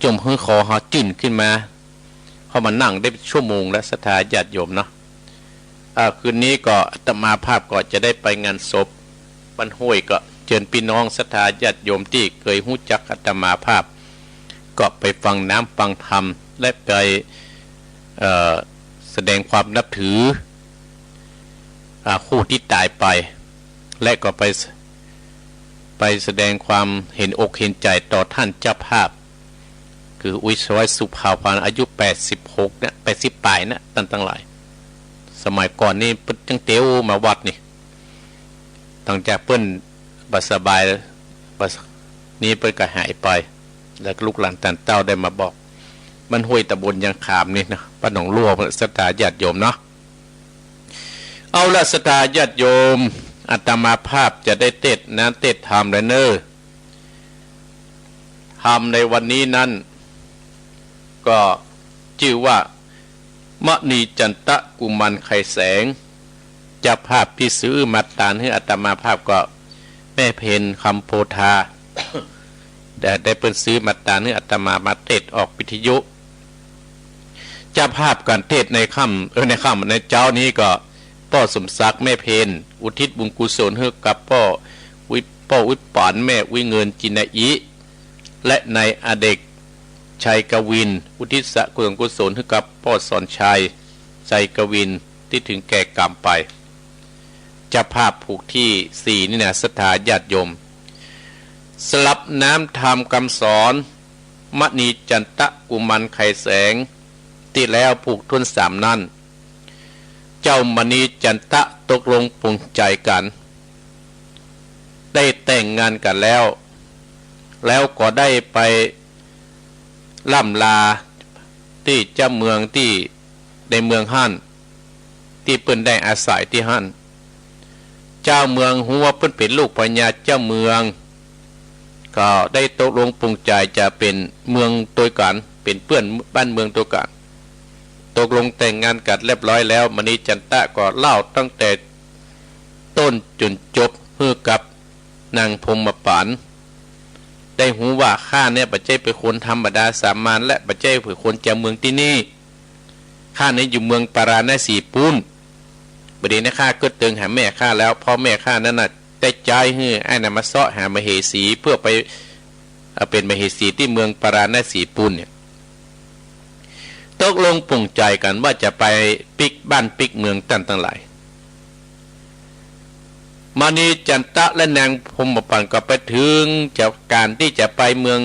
จมให้คอเขาจื่นขึ้นมาเขามานั่งได้ชั่วโมงแล้วศรัทธาญาติโยมเนาะคืนนี้ก็อาตมาภาพก็จะได้ไปงานศพบ้านห้วยก็เชิญพี่น้องศรัทธาญาติโยมที่เคยหู้จักอาตมาภาพก็ไปฟังน้ำฟังธรรมและไปแสดงความนับถือคู่ที่ตายไปและก็ไปแสดงความเห็นอกเห็นใจต่อท่านเจ้าภาพคืออุยสวัยสุภาพานอายุ86เนี่ย80ปลายนะตั้งหลายสมัยก่อนนี่เปิ้นจังเตียวมาวัดนี่ตั้งจากเปิ้นบาสบายนี้เปิ้นก็หายไปแล้วลูกหลานตันเต้าได้มาบอกมันห้วยตะบนยังขามนี่นะป้าหนองลั่วศรัทธาญาติโยมเนาะเอาละศรัทธาญาติโยมอาตมาภาพจะได้เทศนะเทศธรรมแล้วเนอะธรรมในวันนี้นั้นก็ชื่อว่ามณีจันตะกุมันไข่แสงเจ้าภาพที่ซื้อมาตานให้อาตมาภาพก็แม่เพนคำโพธา แต่ได้เพิ่นซื้อมาตานให้อาตมาเทศออกวิทยุเจ้าภาพการเทศในค่ำในเจ้านี้ก็พ่อสมศักดิ์แม่เพนอุทิศบุญกุศลให้กับพ่อวิปานแม่วิเงินจินาอิและในอเด็กชัยกวินอุทิศกุศลให้กับพ่อสอนชัยชัยกวินที่ถึงแก่กรรมไปเจ้าภาพผูกที่4นี่นะศรัทธาญาติโยมสลับน้ำธรรมคำสอนมณีจันตะกุมันไข่แสงที่แล้วผูกทุน3นั่นเจ้ามณีจันตะตกลงปลงใจกันได้แต่งงานกันแล้วก็ได้ไปล่ำลาที่เจ้าเมืองที่ในเมืองฮั่นที่เปิ้นได้อาศัยที่ฮั่นเจ้าเมืองหัวเปิ้นเป็นลูกพญาเจ้าเมืองก็ได้ตกลงปลงใจจะเป็นเมืองตัวกันเป็นเพื่อนบ้านเมืองตัวกันตกลงแต่งงานกันเรียบร้อยแล้วมณีจันตะก็เล่าตั้งแต่ต้นจนจบเพื่อกับนางพรหมปานได้หูว่าข้าเนี่ยปัจจัยเป็นคนธรรมดาสามัญและปัจจัยเป็นคนจากเมืองที่นี่ข้าเนี่ยอยู่เมืองปาราณสีปุนประเดี๋ยวนี้ข้าก็เตือนหาแม่ข้าแล้วพ่อแม่ข้านั่นน่ะได้ใจให้ไอ้นำมาเสาะหามเหสีเพื่อไปเป็นมเหสีที่เมืองปาราณสีปุนเนี่ยตกลงปลงใจกันว่าจะไปปิกบ้านปิกเมืองตั้งหลายมณีจันตะและนางพรหมปานก็ไปถึงจากการที่จะไปเมือง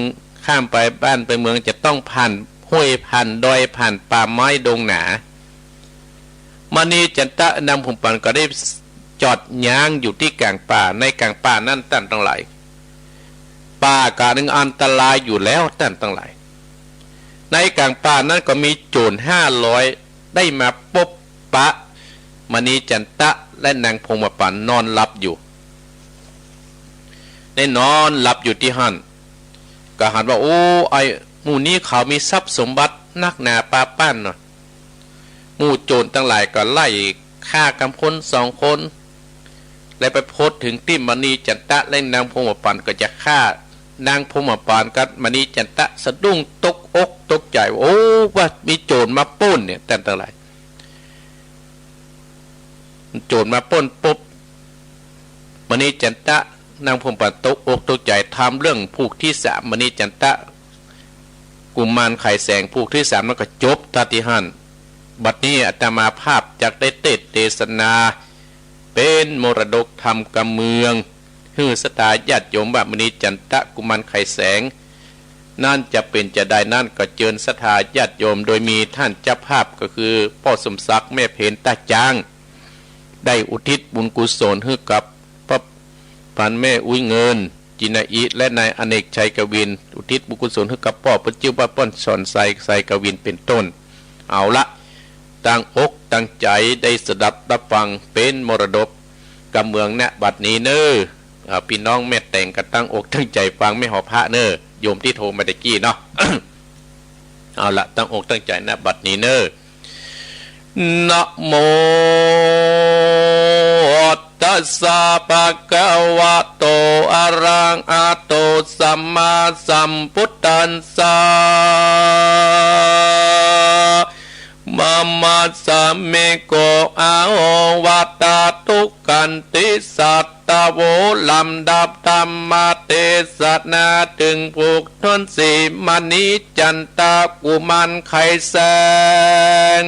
ข้ามไปบ้านไปเมืองจะต้องผ่านห้วยผ่านดอยผ่านป่าไม้ดงหนามณีจันตะนางพรหมปานก็ได้จอดย้างอยู่ที่กลางป่าในกลางป่านั่นตั้งหลายป่ากาหนึ่งอันตรายอยู่แล้วตั้งหลายในกลางป่านั้นก็มีโจร500ได้มาปบปะมณีจันตะและนางพรหมปานนอนหลับอยู่ได้นอนหลับอยู่ที่หันก็หันว่าโอ้ไอ้หมู่นี้เขามีทรัพย์สมบัตินักหนาปาป้านเนาะหมู่โจรทั้งหลายก็ไล่ฆ่ากำพล2 คนและไปโพสถึงที่มณีจันตะและนางพรหมปานก็จะฆ่านางพรหมปานกับมณีจันตะสะดุ้งตกอกตกใจโอ้ว่ามีโจรมาปล้นเนี่ยตั้งหลายโจรมาปล้นปุ๊บมณีจันตะนางพรหมปานตกอกตกใจทำเรื่องผูกที่3มณีจันตะกุมารไข่แสงผูกที่3แล้วก็จบตาติหันบัดนี้อาตมาภาพจากได้เทศนาเป็นมรดกธรรมกำเมืองฮือสตาญาติโยมว่ามณีจันตะกุมารไข่แสงนั่นจะเป็นจะได้นั่นก็เจิญศรัทธาญาติโยมโดยมีท่านเจ้าภาพก็คือพ่อสมศักดิ์แม่เพนตาจางได้อุทิศบุญกุศลให้กับพระพันแม่อุ้ยเงินจินาอิและนายอเนกชัยกวินอุทิศบุญกุศลให้กับพ่อพระจิ้วป้าป้อนสอนไซกวินเป็นต้นเอาละตั้งอกตั้งใจได้สดับรับฟังเป็นมรดกกำเมืองณบัดนี้เนอพี่น้องแม่แต่งกันตั้งอกตั้งใจฟังไม่หอพระเนอโยมที่โทรมาตะกี้เนาะ เอาละตั้งอกตั้งใจณบัดนี้เนอนะโมตั สะภะคะวะโตอะระหะโตสัมมาสัมพุทธัสสะมะมัสสะเมโกอาโอวัตตาทุกขันติสัตตโวลำดับธรรมเทศนาถึงผูกทนสีมณีจันตากุมันไขแสง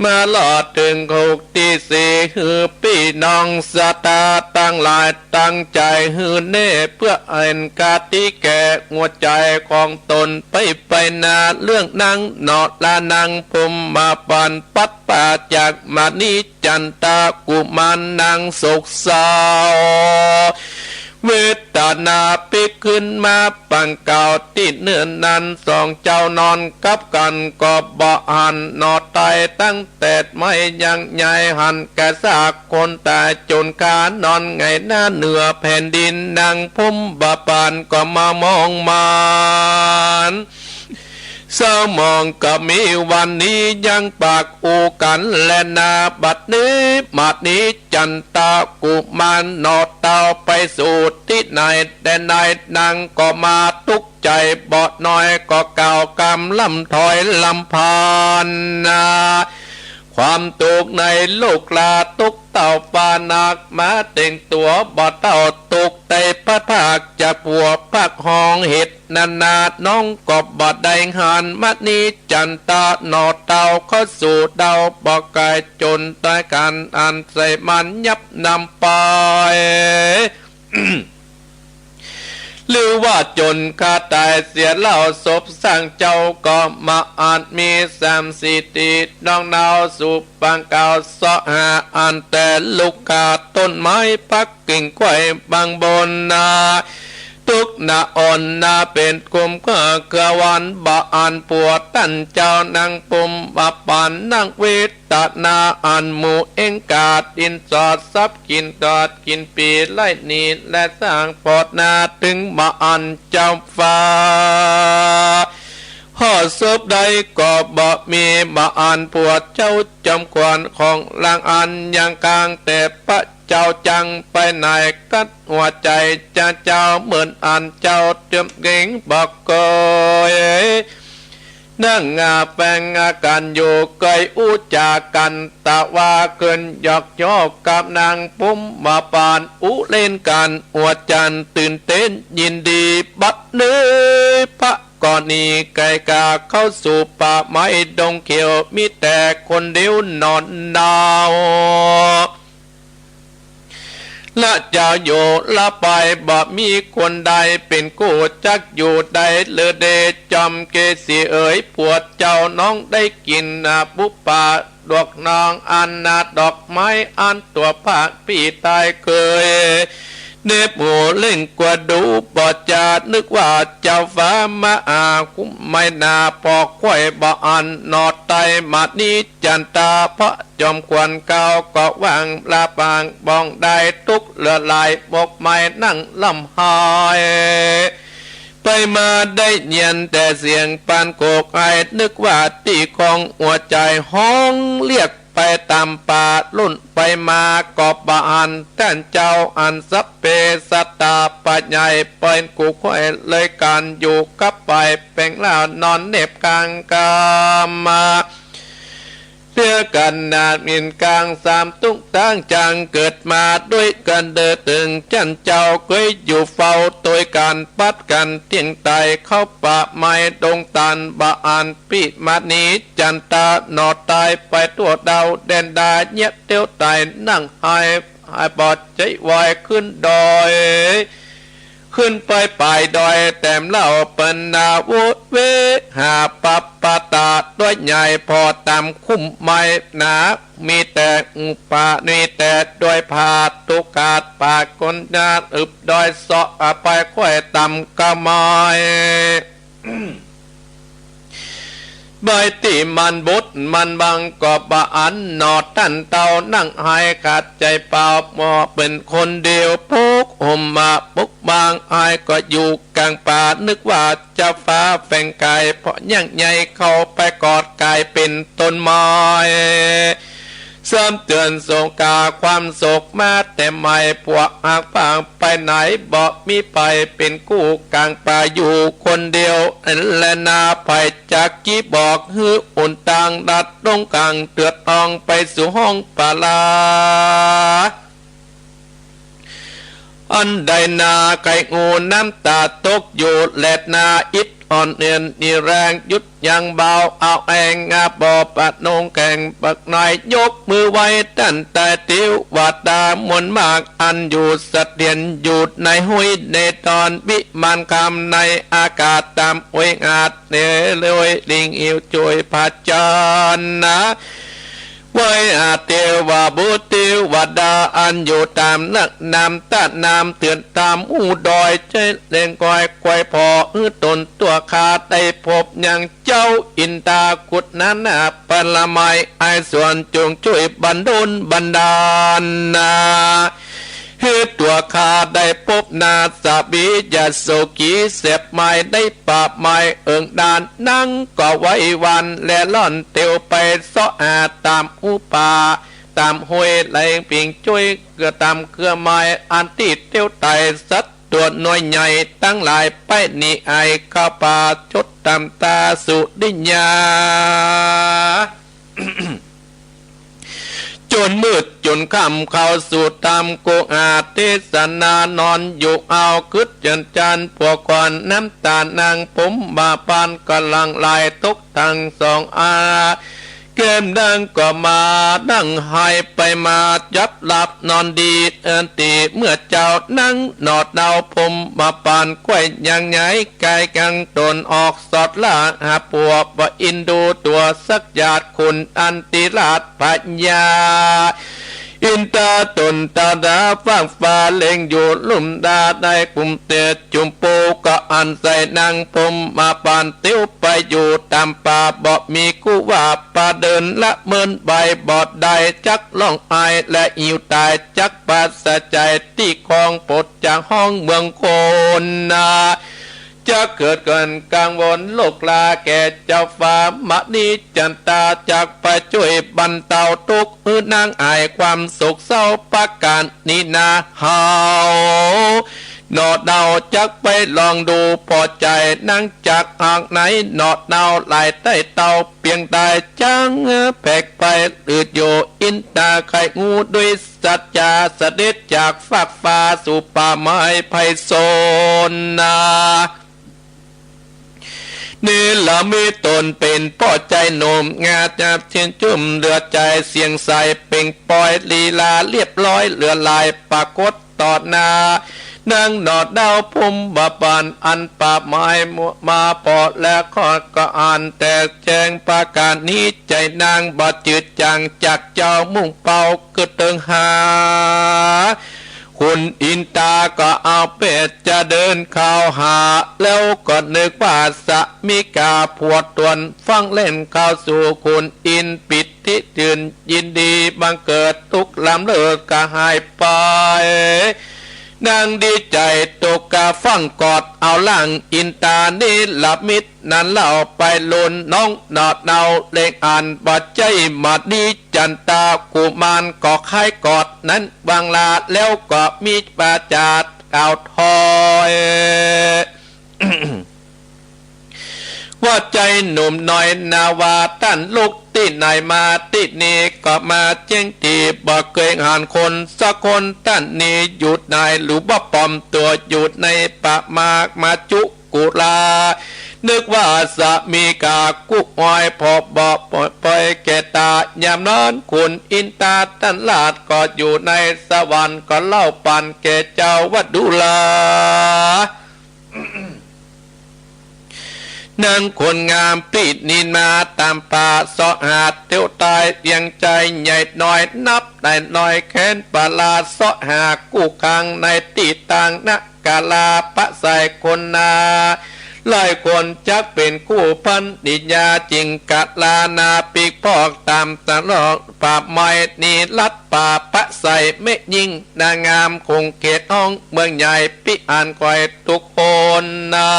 มาหลอดถึงหกที่สี่ฮือพี่น้องสตาตั้งหลายตั้งใจฮือเน่เพื่อเอ็นกาติแก่หัวใจของตนไปนาเรื่องนางนอดลานางพมมาปันปัดป่าจากมานิจันตากุมันนางโศกเศร้าเวทนาปิกขึ้นมาปังเก่าที่เนื่อนนั้นสองเจ้านอนกับกันก็บ่หันนอดตายตั้งแต่ไม่ยังใหญ่หันแก่ซากคนแต่จนกานอนไงหน้าเหนือแผ่นดินนางพุ่มบาปานก็มามองมันเศร้ามองก็มีวันนี้ยังปากอูกันและนาบัดนี้มาดนี้จันตากุมารนอดเต้าไปสู่ที่ไหนแต่ไหนนางก็มาตุกใจบอดน้อยก็เก่ากำลำถอยลำพานนาความตุกในลูกลาตุกเต่าปานักมาเต่งตัวบ่เต่าตุกไตพระภาคจะปัวพักห้องเห็ดนานาน้องก็บ่ได้หันมัดนี้จันตาหนอเต่าเข้าสู่เดาบ่กายจนตายกันอันใส่มันยับนำไป หรือว่าจนข้าตายเสียเล่าศพสร้างเจ้าก็มาอาจมีสามสิติน้องนาวสุปังเก่าสะหาอันแต่ลูกกาต้นไม้ปักกิ่งไข่บางบนนาทุกนาอ่อนนาเป็นกลมก็เกลือวันบ่อันปวดตั้นเจ้านางปุ่มบาปานนางเวตนาอันหมู่เอ็งกาดดินสอดซับกินตอดกินปีไล่นีและสร้างปอดนาถึงบ่อันเจ้าฟ้าห่อศพใดก็บ่มีบ่อันปวดเจ้าจำควรของลางอันยังกลางแต่พระเจ้าจังไปไหนกัดหัวใจจะเจ้าเหมือนอันเจ้าเตรียมเก่งบอกกอยนั่งงาแปงอาการอยู่เกยอู้จากันตะว่าเกินหยอกย่อกับนางปุ้มมาปานอู้เล่นกันหัวจันตื่นเต้นยินดีบัดเนื้อพระก่อนนี้ไก่กาเข้าสู่ป่าไม้ดงเขียวมีแต่คนเดียวนอนดาวละเจ้าอยู่ละไปบ่มีคนใดเป็นกู้จักอยู่ใดเลอเดจอมเกสีเอ๋ยปวดเจ้าน้องได้กินบุปผาดอกนางอันนาดอกไม้อันตัวภาคพี่ตายเคยเนบหูเล่งกว่าดูบ่จะนึกว่าเจ้าฟ้ามาคุ้มไม่นาปอกไข่บ่อันนอดไตมาดนี้จันตาพระจอมควันเก่าก็วางลาปางบองได้ทุกเลือลายบกไม้นั่งลำหายไปมาได้เนียนแต่เสียงปานโกกไอนึกว่าตีของหัวใจห้องเรียกไปตามป่าลุ่นไปมาก็บานท่านเจ้าอันสัพเพสัตตาปัญญ์เป็นกูค่อยเลยการอยู่กับไปแปลงแล้วนอนเน็บกลางกามาเพื่อกันนาดมินกลางสามตุ้งตั้งจังเกิดมาด้วยกันเดินถึงจันเจ้าเคยอยู่เฝ้าตัวการปัดกันเที่ยงไตเข้าป่าไม้ดงตันบาอันปิมานีจันตาหนอตายไปตัวดาวแดนดาเงียบเตี้ยวไตนั่งหายปอดใจวายขึ้นดอยขึ้นไปปลายดอยแต้มเล่าเปินนาวุเวหาปัปปะตาด้วยใหญ่พอตามคุ้มไม้หนามีแต่อุปามีแต่ด้วยผาตุกาดปากคนนาอึบดอยเสาะไปค่อยต่ำกะมอยใบตีมันบุดมันบังกอบอันนอตันเตานั่งหายขาดใจเปล่าหมอเป็นคนเดียวพุกห่มมาปุกบางอายก็อยู่กลางป่านึกว่าจะฟ้าแฝงกายเพราะยังใหญ่เข้าไปกอดกายเป็นต้นไม้ เสริมเตือนสงกาความโศกมาแต่ไม่พวกหากพางไปไหนบอกมีไปเป็นกู้กลางป่าอยู่คนเดียวและนาภัยจากกี้บอกฮืออุ่นต่างดัดลงกลางเตือดอองไปสู่ห้องปาลาอันใดนาไก่งูน้ำตาตกอยู่แลดนาอิดอ่อนเนียนนี่แรงยุดยังเบาเอาแองงาบอปะนงแก่งปักนายยกมือไว้ตั้นแต่ติ้ววาดามนมากอันอยู่สะเดียนอยู่ในห้วยในตอนวิมานคำในอากาศตามอวยอาจเนลอยลิงอิวจวยผาจานนะไว้อาเทวาบุตรวดาอันอยู่ตามนักนำตะนำเตือนตามอูดอยใจเล่งก้อยควายพอตนตัวขาดได้พบยังเจ้าอินตากุดนั้นปละไมไอส่วนจงช่วยบันดลบันดาลนาเฮือตัวขาได้พบนาสาบียาโศกีเสพไม้ได้ปราบไม้เอิงดานนั่งก็ไว้วันและล่อนเตียวไปเสาะอาตามอุปาตามห้วยไหลปิงช่วยเกือตามเครือไม้อันติดเตียวไตสัตตัวน้อยใหญ่ตั้งหลายไปนี่ไอข้าป่าชดตามตาสุดิญญา จนมืดจนค่ำเข้าสู่ตามโกอาเทศนานอนอยู่เอาคึดจันพวกก่อนน้ำตานางผมบาปานกำลังลายตกทางสองอาเกมดังก็มาดังหายไปมาจับหลับนอนดีตีเมื่อเจ้านั่งนอดดาวผมมาปานกล้วยยังไงไก่กังตนออกสอดละหาปวบว่าอินดูตัวสักญาติคุณอันติราชปัญญาอินตาตนตาดาฟังฟ้าเล็งอยู่ลุ่มดาได้กุมเตจุมโปก็อันใส่นางผมมาปานเตี้ยวไปอยู่ตามป่าบ่มีกูว่าป่าเดินละเมินใบบอดใดจักล่องไอและอิวตายจักปัสใจที่คองปดจากห้องเมืองโคนนาจะเกิดเกินกังวลโลกลาแก่เจ้าฟ้ามณีจันตาจากไปช่วยบรรเทาทุกข์นางอายความโศกเศร้าประการนี้นาเฮาหนอดเดาจักไปลองดูพอใจนั่งจากหากไหนหนอดเดาไหลใต้เตาเพียงตายจังแผกไปอืดโยอินตาไข่งูด้วยสัจจาเสด็จจากฟากฟ้าสู่ป่าไม้ไพศาลนานี่ละมีตนเป็นพ่อใจโนมงาจับเชียนจุ่มเลือใจเสียงใสเป่งปล่อยลีลาเรียบร้อยเลือลายปรากฏต่อหน้านางหนอดดาวพุ่มบาปานอันป่าไม้มาปอดและขอดก็อ่านแต่แจงประการนี้ใจนางบาดจืดจังจากเจ้ามุ่งเป่าก็เติงหาคุณอินตาก็เอาเป็ดจะเดินเข้าหาแล้วก็นึกว่าสะมิกาพวดตวนฟังเล่นเข้าสู่คุณอินปิดที่ตื่นยินดีบังเกิดทุกลำเลิกก็หายไปนางดีใจตกกาฟังกอดเอาล่างอินตานี่หลับมิดนั้นเล่าไปลุนน้องนอดเนาเล็กอ่านบาดใจมาดีจันตากุมารก็คล้ายกอดนั้นบางลาแล้วก็มีปาจาดก่าวทอย ว่าใจหนุ่มน้อยนาวาท่านลูกที่ไหนมาที่นี่ก็มาเจ้งตีบอกเคยอ่านคนสักคนท่านนี้หยุดในหรือว่าปลอมตัวหยุดในปะมากมาจุกุลานึกว่าสามีกากุกอ้อยพอบอกปล่อยไปแก่ตายามนั้นคุณอินตาท่านลาดก็อยู่ในสวรรค์ก็เล่าปันแก่เจ้าวัดดุลานางคนงามปรีดนินมาตามป่าสอหาดเที่ยวตายยังใจใหญ่น้อยนับได้น้อยแค้นปลาสอหากู้คังในตีต่างนักกาลาปะใส่คนนาหลายคนจักเป็นคู่พันดิญาจริงกัลานาปีกพอกตามตลอดป่าไม้นีลัดป่าปะใส่ไม่ยิ่งนางามคงเขตห้องเมืองใหญ่ปิอ่านคอยทุกคนนา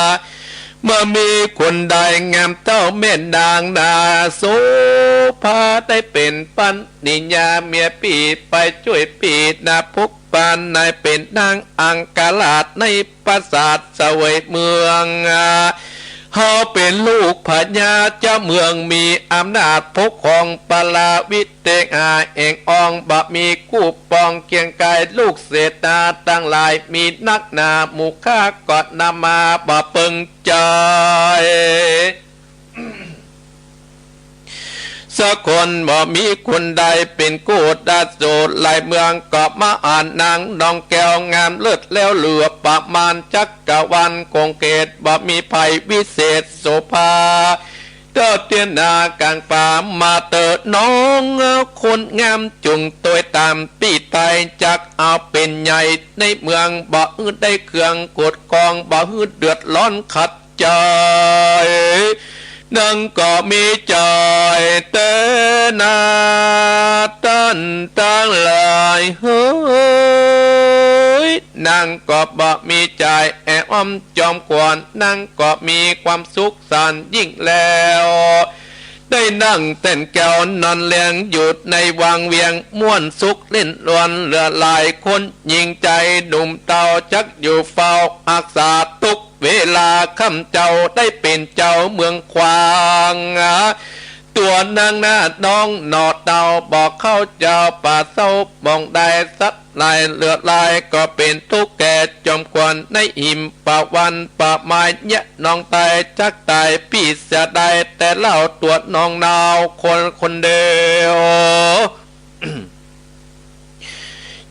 เมื่อมีคนใดงามเต้าแม่นนางนาโสภาได้เป็นปันนิญญาเมียปีไปช่วยปีนาพุกปานนายเป็นนางอังกาลาดในปราสาทเสวยเมืองเฮาเป็นลูกพญาเจ้าเมืองมีอำนาจปกครองปลาวิเตงาเองอองบะมีกู้ปองเกียงกายลูกเศรษฐาตั้งหลายมีนักนาหมู่ข้ากอดนำมาบะเปิงใจสักคนบ่มีคนใดเป็นกูดาโสดลายเมืองก็มาอ่านนางดองแก้วงามเลิศแล้วเหลือประมาณจักกะวันคงเกตบ่มีภัยวิเศษโสภาเต้าเตียนนากลางป่ามาเติดน้องคนงามจุงตัวตามปีไตจักเอาเป็นใหญ่ในเมืองบ่ได้เครื่องกดกองบ่เดือดร้อนขัดใจนังก็มีใจเตนาตันตั้งหลายเฮ้ยนางก็บ่มีใจแอบอ้อมจอมขวานนางก็มีความสุขสันต์ยิ่งแล้วได้นั่งเต้นแก้วนอนเลียงหยุดในวังเวียงม่วนสุขเล่นลวนเหลือหลายคนยิงใจหนุ่มเต่าจักอยู่เฝ้าอักษาตุกเวลาค่ำเจ้าได้เป็นเจ้าเมืองควางตัวนางนาน้องหนอดเต่าบอกเข้าเจ้าป่าเศร้ามองได้สัดลายเลือดลายก็เป็นทุกแก่จอมควันในหิมป่าวันป่าไม้เยะน้องตายจักตายพี่เสียได้แต่เล่าตัวน้องนาวคนเดียว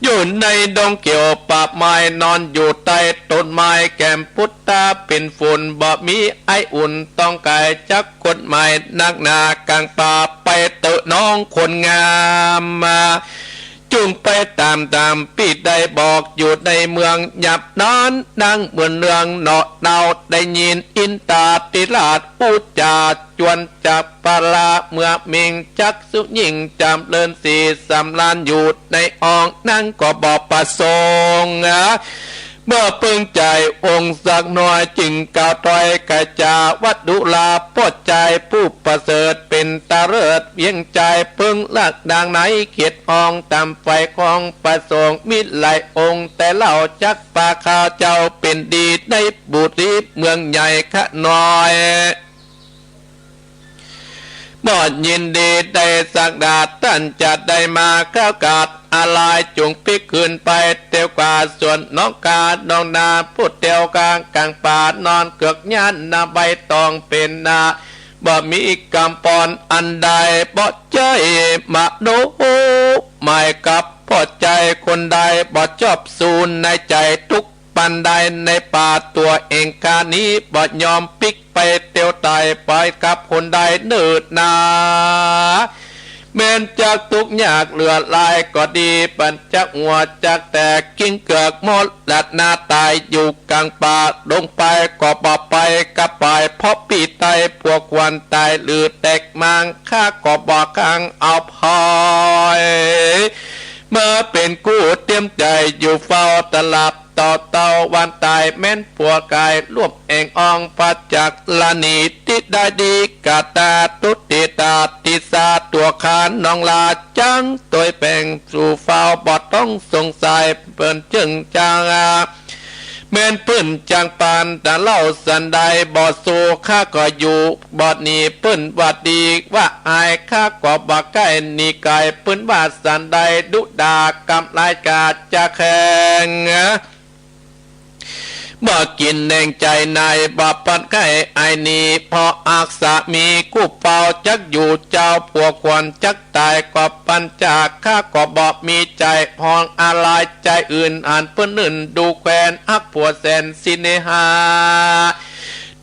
อยู่ในดงเกี่ยวป่าไม้นอนอยู่ใต้ต้นไม้แก้มพุทธาเป็นฝุ่นบ่มีไออุ่นต้องกายจักคนใหม่นักหนากลางป่าไปเตะน้องคนงามมาจุงไปตามปีได้บอกอยู่ในเมืองหยับนอนนั่งเหมือนเรืองเนาะเนาได้ยินอินตาติลาดพูดจาจวนจับปลาเมื่อเมงจักสุยิ่งจำเลินสีสำลานอยู่ในอ่องนั่งก็บอกประสงค์เมื่อเพิ่งใจองค์สักหน่อยจึงกล่าวถอยกระจาวัดดุลาปอดใจผู้ประเสริฐเป็นตาเลิศเวียงใจเพิ่งลักดังไหนเขียดอ่องตามไฟของประสงค์มิหลายองค์แต่เล่าจักปาข้าวเจ้าเป็นดีในบุตรีเมืองใหญ่ขะน้อยบ่ยินดีได้สักดาท่านจะได้มาก้าวกาดอะไรจงพิกคืนไปเตียวกว่าส่วนน้องกาดองนาพูดเตียวกลางป่านอนเกือกยันนาใบตองเป็นนาบ่มีกำปอนอันใดบ่ใจมาโนไม่กับพอใจคนใดบ่ชอบสูนในใจทุกปันใดในป่าตัวเองกานี้บ่ยอมปิกไปเตียวตายไปกับคนใดเนิดนาแม้นจากทุกยากเหลือลายก็ดีปัญจักหัวจากแต่กิ้งเกือกมดลัดนาตายอยู่กลางป่าลงไปก็บ่ไปกับไปเพราะปีไตพวกควันตายหรือแตกมังข้าก็บ่ข้างเอาพอยเมื่อเป็นกู้เตรียมใจอยู่เฝ้าตลับต่อเตาวันตายแม้นผัวกายรวบเองอองปัจจักลานีติดได้ดีกาตาตุติตาติสาตัวขานน้องลาจังตัวแปงสู่เฝ้าบอดต้องสงสัยเปิ้นจึงจางแม่นเปิ้นจางปานแต่เล่าสันใดบอดสู่ข้าก็อยู่บอดนี้เปิ้นวัดดีว่าอายข้าก็บ่ใกล้นี่ไกลเปิ้นว่าสันใดดุดากำลายกาจะแข็งบ่กินแดงใจนายบ่ปัดไก่ไอนีพออักษามีกู้เป่าจักอยู่เจ้าผัวควรจักตายก็ปัญจากข้าก็บ่มีใจพองอะไรใจอื่นอ่านเพื่อนอื่นดูแควนอักผัวแสนสิเนหา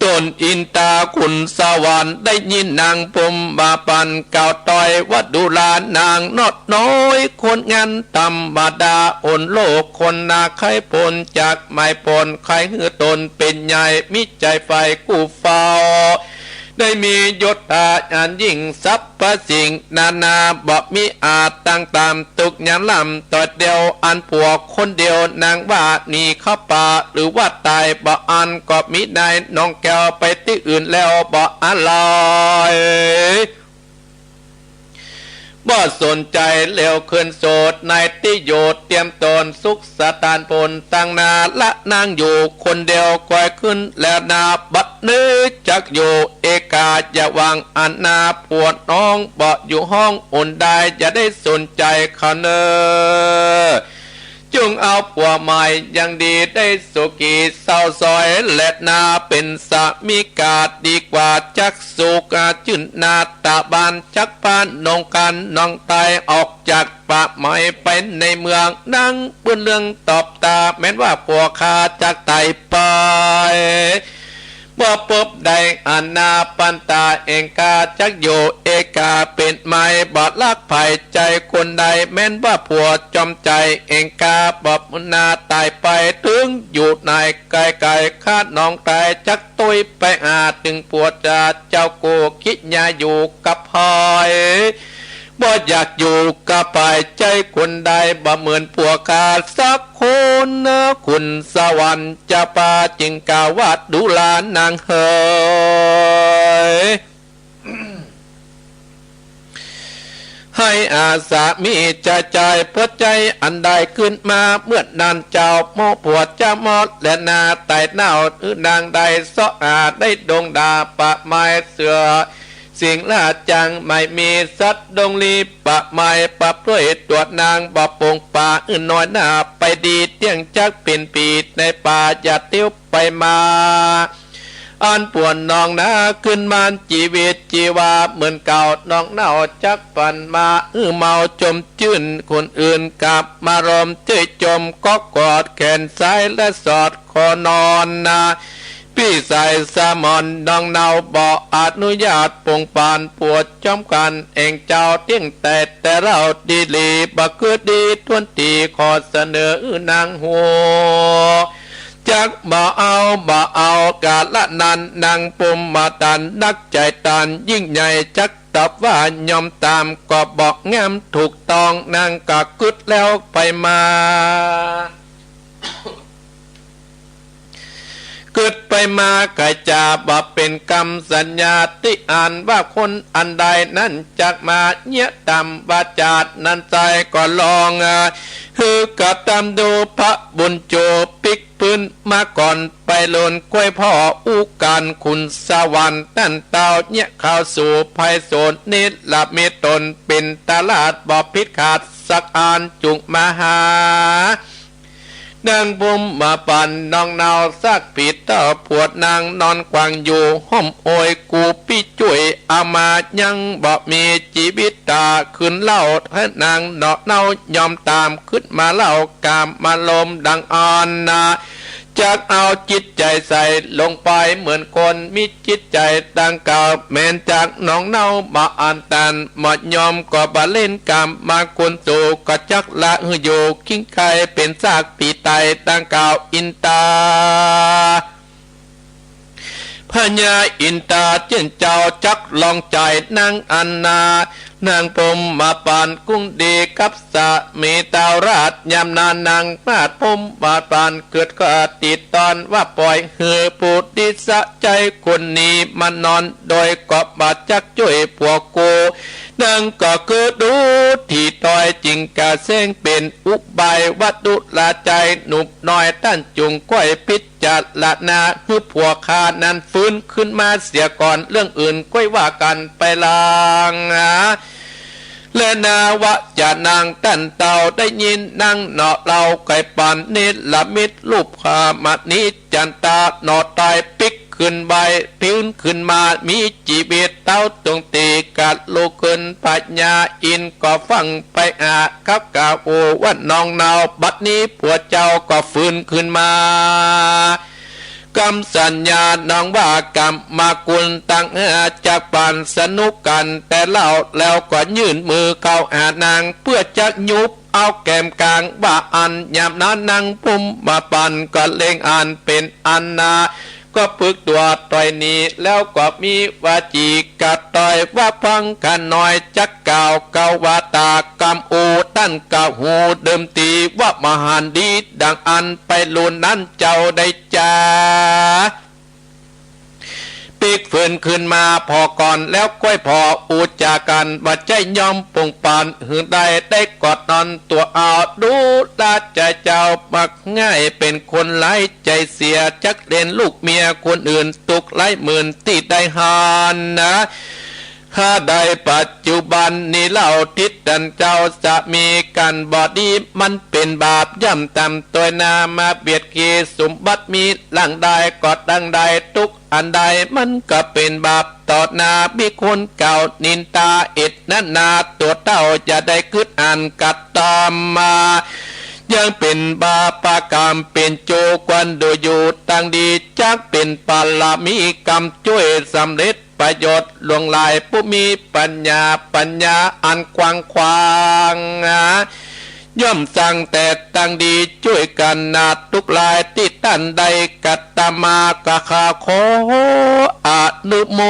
ต้นอินตาคุณสวรรค์ได้ยินนางพมบาปันเก่าต่อยวัดดุลานางนอดน้อยคนงานธรรมดาอ่อนโลกคนนาไข่ปนจากไม่ปนไข่หือตนเป็นใหญ่มิใจไฟกู้เฝ้า ได้มียศตาอันยิ่งทรัพย์สิ่งนานาบ่มีอาจตั้งตามตุกยันลำต่อเดียวอันผัวคนเดียวนางว่านี่เข้าป่าหรือว่าตายบ่อันก็มิได้น้องแก้วไปที่อื่นแล้วบ่อันลอยบ่สนใจเลี้ยวขึ้นโสดในที่โยดเตรียมตนสุขสตานพลตั้งนาละนางอยู่คนเดียวคอยขึ้นแล้วนาบัดนี้จักอยู่เอกาอย่าวางอันนาปวดน้องบ่อยู่ห้องอุ่นได้อย่าได้สนใจเขาเนอจงเอาผัวใหม่ยังดีได้สุกีเศร้าซอยและนาเป็นสามีกาดดีกว่าจักสุกาจุนนาตาบานจักพานนองกันนองตายออกจากป่าไม้ไปในเมืองนั่งเปื้อนเรื่องตอบตาแม้นว่าผัวคาจากไตไปบ่พบใดอันนาปันตาเองกาจักโยเอกาเป็นไม้บอดลักไผ่ใจคนใดแม้นว่าผัวจอมใจเองกาบอบนาตายไปถึงอยู่ในไกลไกลคาดน้องตายจักตุยไปอาถึงผัวจะเจ้าโกคิดยาอยู่กับพอยบ่อยากอยู่กับไปใจคนใดบ่เหมือนผัวกาสักคนนะคุณสวรรค์จะปาจึงกาวัดดูลานางเฮยให้อาสามีจะใจเพราะใจอันใดขึ้นมาเมื่อนานเจ้าโมปวดจะมอดและนาไต่เน่าอือนางใดซออาได้ดงดาปะไม้เสือสิ่งลาจังไม่มีสัตว์ดงลีปะไม้ปะเพื่อตรวจนางบ่ปงป่าอื่นน้อยหน้าไปดีเตียงจักเป็นปีในป่าอย่าเตี้ยวไปมาอันปวนน้องนาขึ้นมาชีวิตชีวาเหมือนเก่าน้องเน่าจักปันมาเมาจมจื่นคนอื่นกลับมารมเจยจมก็กอดแขนซ้ายและสอดคอนอนนาพี่ใส่สามอนน้องเนาบ่อนุญาตปงปานปวดจอมกันเองเจ้าเที่ยงแต่เราดีลีบักคือดีทวนตีขอเสนอนางหัวจักบ่เอากาละนันนางปุ่มมาตันนักใจตันยิ่งใหญ่จักตอบว่ายอมตามก็บอกงามถูกต้องนางก็กึดแล้วไปมาเกิดไปมาไก่จ่าบ่เป็นกรรมสัญญาที่อ่านว่าคนอันใดนั้นจากมาเนียตำวาจาดนั้นใจก็ลองคือกระตำดูพระบุญโจปิกพื้นมาก่อนไปโลนกล้วยพ่ออุกันคุณสวรรค์นั่นเต่าเนี่ยเข้าสู่ภัยโสนนิดละเมตนเป็นตลาดบ่พิษขาดสักอ่านจุงมาหานางบุมมาปั่นน้องเนาซักผิดต่อปวดนางนอนกวางอยู่ห้อมโอยกูพี่จุยอามายังบ่มีชีวิตตาขึ้นเล่าให้นางเนาะเน่ายอมตามขึ้นมาเล่ากามมาลมดังอ่อนนาจากเอาจิตใจใส่ลงไปเหมือนคนมีจิตใจดังเก่าแม้นจากน้องเน่ามาอ่านตันหมดยอมก็บาเล่นกรรมมาคนสู่ก็จักละหือโยกิ้งไข่เป็นซากปีไตดังเก่าอินตาพญาอินตาเจ้าเจ้าจักลองใจนางอันนานางพมมาปานกุ้งดีกับสะมีตาวราชยามนานนางมาดพมมาปานเกิดก็ติดตอนว่าปล่อยเหือปูดดิสะใจคนนี้มันนอนโดยกอบบาดจักช่วยพวกกูนางก็คือดูที่ต้อยจริงกะเส้งเป็นอุบายวัตถุละใจหนุบน้อยท่านจุงก้อยพิจารณาคือผัวคานั้นฟื้นขึ้นมาเสียก่อนเรื่องอื่นก้อยว่ากันไปลางและนาวะจะนางตั้นเต่าได้ยินนางเนาะเราไก่ปันนิดละมิดรูปขามานิจันตาเนาะตายปิกขึ้นใบพื้นขึ้นมามีจีเบียเต้าตรงตีกัดลูกขึ้นปัญญาอินก็ฟังไปครับกาโอว่าน้องนาวบัดนี้ผัวเจ้าก็ฟื้นขึ้นมากรรมสัญญาน้องว่ากรรมมากุลตั้งจากปานสนุกกันแต่เล่าแล้วก็ยื่นมือเข้าหานางเพื่อจะยุบเอาแก้มกลางว่าอันยามนั้นนางปุ่มมาปันก็เล่งอันเป็นอันนา ก็พึกตัวต่อยนี้แล้วก็มีวาจีกัดต่อยว่าพังกันน้อยจักกล่าวเกาวาตากรรมโอตั้นกะหูเดิมตีว่ามหันดีดังอันไปลุนนั้นเจ้าได้จ้าปีกฝืนขึ้นมาพอก่อนแล้วก้อยพออูจากันว่าใจยอมปงปานหืนได้กอดนอนตัวเอาดูตาใจเจ้ามักง่ายเป็นคนไร้ใจเสียจักเล่นลูกเมียคนอื่นตุกไร้หมื่นที่ได้หานนะถ้าได้ปัจจุบันนี้เล่าทิศดันเจ้าจะมีกันบอดีมันเป็นบาปย่ำต่ำตัวนามาเบียดกีสมบัติมีหลังใดกอดดังใดทุกอันใดมันก็เป็นบาปต่อนามีคนเก่านินตาเอ็ดนานาตัวเต้าจะได้คืดอ่านกัดตามมายังเป็นบาปกรรมเป็นโจกวันโดยอยู่ตั้งดีจักเป็นปาลามีกรรมช่วยสำเร็จประโยชน์ลวงลายผู้มีปัญญาอันกว้างขวางย่อมสั่งแต่ตั้งดีช่วยกันนาทุกลายที่ท่านใดกัตตมากะคาโคอนุโม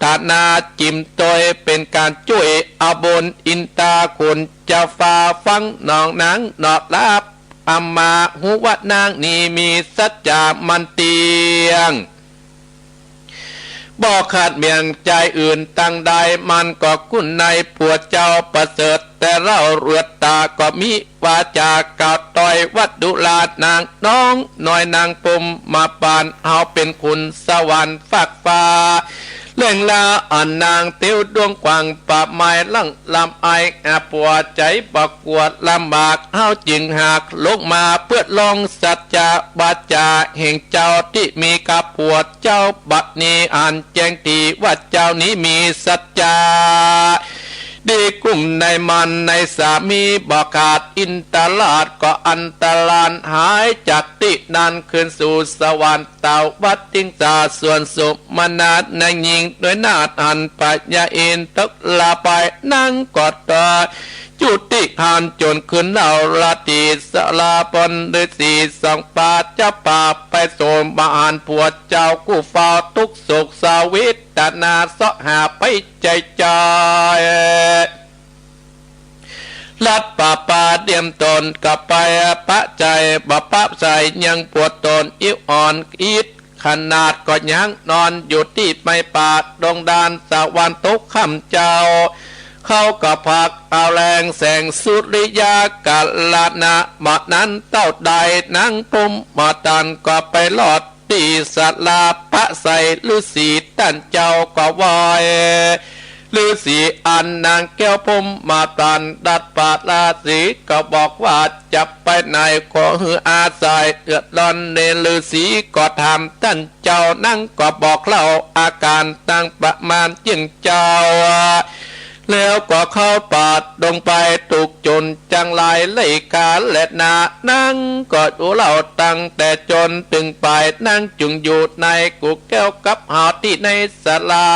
ทนาจิมตอยเป็นการช่วยอาบนอินตาคุณจะฟ้าฟังนองนังนอดลาบอามาหูวะนางนี้มีสัจจามันเตียงบ่ขาดเมียงใจอื่นตั้งใดมันก็กุนในผัวเจ้าประเสริฐแต่เราเรือตาก็มีวาจาก่าวต่อยวัดดุลานางน้องน้อยนางปุ่มมาปานเอาเป็นคุณสวรรค์ฝากฟ้าเล่งลาอ่อนนางเตียวดวงกวางป่าไม้ลั่งลำไอปวดใจประกวดลำบากเฮาจึงหากลงมาเพื่อลองสัจจะบาจาแห่งเจ้าที่มีกับปวดเจ้าบัดนี้อ่านแจ้งทีว่าเจ้านี้มีสัจจาดีกุ้มในมันในสามีบอกขาดอินตลาดก็อันตรานหายจากตินันคืนสู่สวรรค์เต่าวัดทิ้งตาส่วนสุมนาดนางยิงด้วยนาดอันปัญญาเอ็นตกลาไปนั่งกอดตาจุติหานจนขึ้นเอาละตีสลาปนด้วยสีสองปาจะป่าไปโสมบานผัวเจ้ากู้ฟ้าทุกโศกสาวิตตนาสะหาไปใจใจลัดป่าเดียมตนกับไปปะใจบ่ปะใจยังปวดตนอิ่วอ่อนอีดขนาดก็ยังนอนอยู่ที่ไม่ป่าดงดานสวรรค์ตกคำเจ้าเขาก็พักเอาแรงแสงสุริยากาลนะหมอนั้นเต้าใดนางปุ่มหมอตันก็ไปหลอดตีสัตลาพระใสฤาษีตันเจ้าก็วอยฤาษีอันนางแก้วพมมาตันดัดปาดราศีก็บอกว่าจะไปไหนขอหืออาศัยเอือดร้อนเนฤาษีก็ทำท่านเจ้านั่งก็บอกเล่าอาการตั้งประมาณจึงเจ้าแล้วก็เข้าปาดลงไปตุกจนจังไรไล่กาและนานั่งก็ดูเล่าตั้งแต่จนถึงไปนั่งจุงอยู่ในกุกแก้วกับหาที่ในศาลา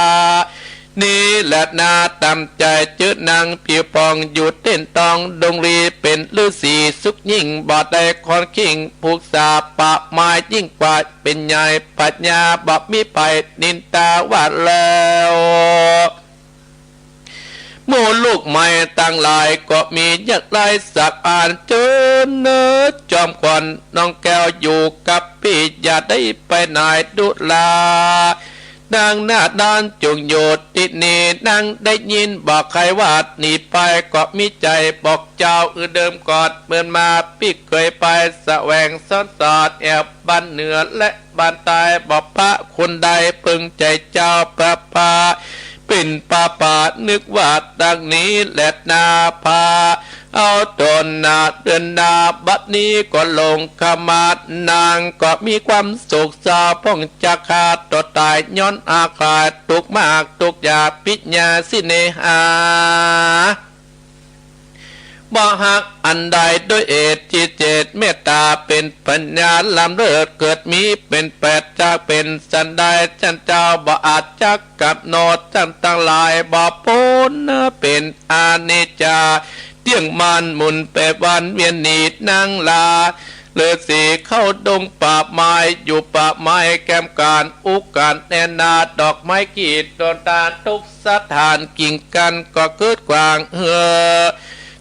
นี่แหละนาตำใจจืดนางผิวปองอยู่เต้นตองดงรีเป็นฤาษีสุกยิ่งบอดได้คอนขิงผูกสาปะไม้ยิ่งกว่าเป็นใหญ่ปัญญาบอกมีไปนินตาว่าแล้วหมู่ลูกใหม่ตั้งหลายก็มียักษ์ลายสักอ่านเจอเนื้อจอมควันน้องแก้วอยู่กับพี่อย่าได้ไปไหนดุลานางหน้าด้านจงโยดตินีนางได้ยินบอกใครว่าหนีไปก็มีใจบอกเจ้าเดิมกอดเหมือนมาพี่เคยไปแสวงซ่อนสอดแอบบ้านเหนือและบ้านใต้บอกพระคนใดพึงใจเจ้าประพาเป็นป่านึกว่าดังนี้แหละนาพาเอาตนนาเดินนาบัดนี้ก็ลงขมาดนางก็มีความสุขสาพ่องจะขาดตัวตายย้อนอาฆาตตุกมากตุกยาพิญญาสิเนหาบ่หักอันใดด้วยเอตจิเจตเมตตาเป็นปัญญาลำเลิศเกิดมีเป็นแปดจากเป็นสันใดจันเจ้าบ่อาจจักกับโนดจันตั้งหลายบ่พ้นเป็นอานิจจาเที่ยงมันหมุนไปวันเวียนนีดนางลา เลือสีเข้าดงป่าไม้อยู่ป่าไม้แก้มการอุกการแนนาดอกไม้กีดโดนตาทุกสถานกิ่งกันก็เกิดกวาง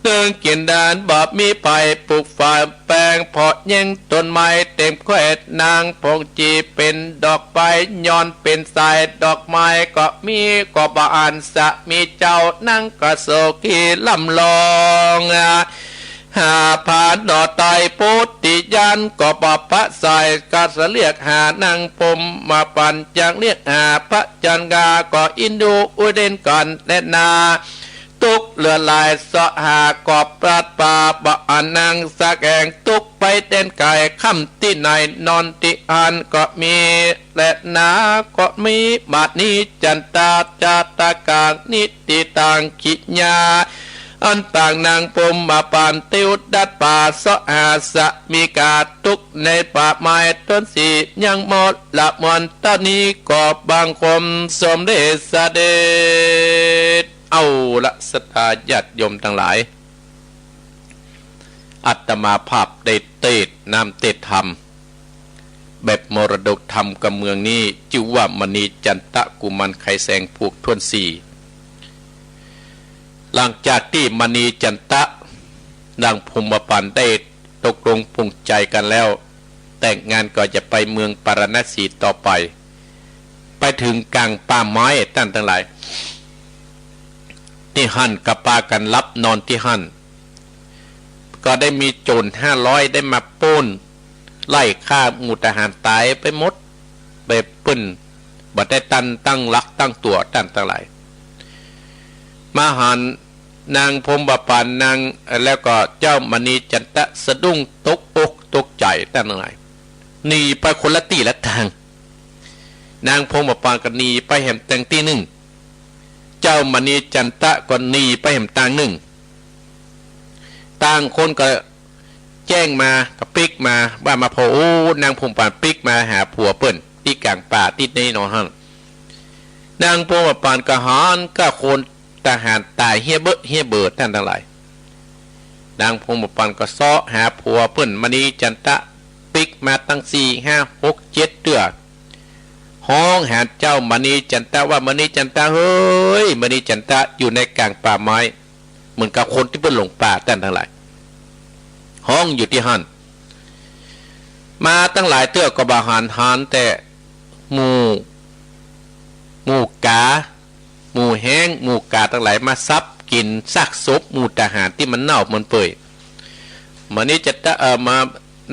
เดินเกียนดานบอบมีไปปลูกฝ่ายแปลงเพาะยังต้นไม้เต็มแควดนางพงจีเป็นดอกใบย้อนเป็นสายดอกไม้ก็มีก็บานสะมีเจ้านั่งกระโศกีลำลองหาผ่านดอไตปุติยันก็ปอบพระใส่กาสเรียกหานางพมมาปั่นจังเรียกหาพระจันกาก็อินดูอุเดนก่อนและนาตุกเลือลายสะหากอบปราดป่าบะอันนางสะแกงตุกไปเต้นไก่ค่ำที่ไหนนอนที่อันก็มีและนาก็มีบาดนี้จันตาจาตากางนิติตังขิญาอันต่างนางปมมาปานติวดัดป่าสะอาสะมีกาตุกในป่าไม้ต้นสียังหมดละมอนตอนนี้ก็บางคมสมเด็จเสด็จเอาละศรัทธาญาติโยมทั้งหลายอาตมาภาพได้เตดนำเตดธรรมแบบมรดกธรรมกับเมืองนี้ชื่อว่ามณีจันตะกุมันไขแสงผูกทวนสี่หลังจากที่มณีจันตะนางภูมิปันได้ตกลงปลงใจกันแล้วแต่งงานก็จะไปเมืองปารณสีต่อไปถึงกลางป่าไม้ท่านทั้งหลายที่หั่นกับปากันรับนอนที่หั่นก็ได้มีโจร500ได้มาปล้นไล่ฆ่าหมู่ทหารตายไปหมดไปปื้นบัดได้ตั้งรักตั้งตัวท่านทั้งหลายมาหันนางพรหมปานนางแล้วก็เจ้ามณีจันตะสะดุ้งตกอกตกใจท่านทั้งหลายหนีไปคนละที่ละทางนางพรหมปานก็หนีไปแห่งแต่งที่หนึ่งเจ้ามณีจันตะก็หนีไปแห่งต่างหนึ่งต่างคนก็แจ้งมากับปิกมาว่ามาพอโอ้นางพรหมปานปิกมาหาผัวเปิ้นที่กลางป่าที่นี่นอนหั่นนางพรหมปานก็หอนก็คนทหารตายเฮียเบิดท่านทั้งหลายนางพรหมปานก็ซ้อหาผัวเปิ้นมณีจันตะปิกมาตั้ง4 5 6 7เดือนห้องหาเจ้ามณีจันตะว่ามณีจันตะเฮ้ยมณีจันตะอยู่ในกลางป่าไม้เหมือนกับคนที่เพิ่นหลงป่าท่านทั้งหลายห้องอยู่ที่หันมาตั้งหลายเตื้อก็บาหานแต่หมู่กาหมู่แห้งหมู่กาทั้งหลายมาซับกินซากศพหมู่ทหารที่มันเน่ามันเปื่อยมณีจันตะมา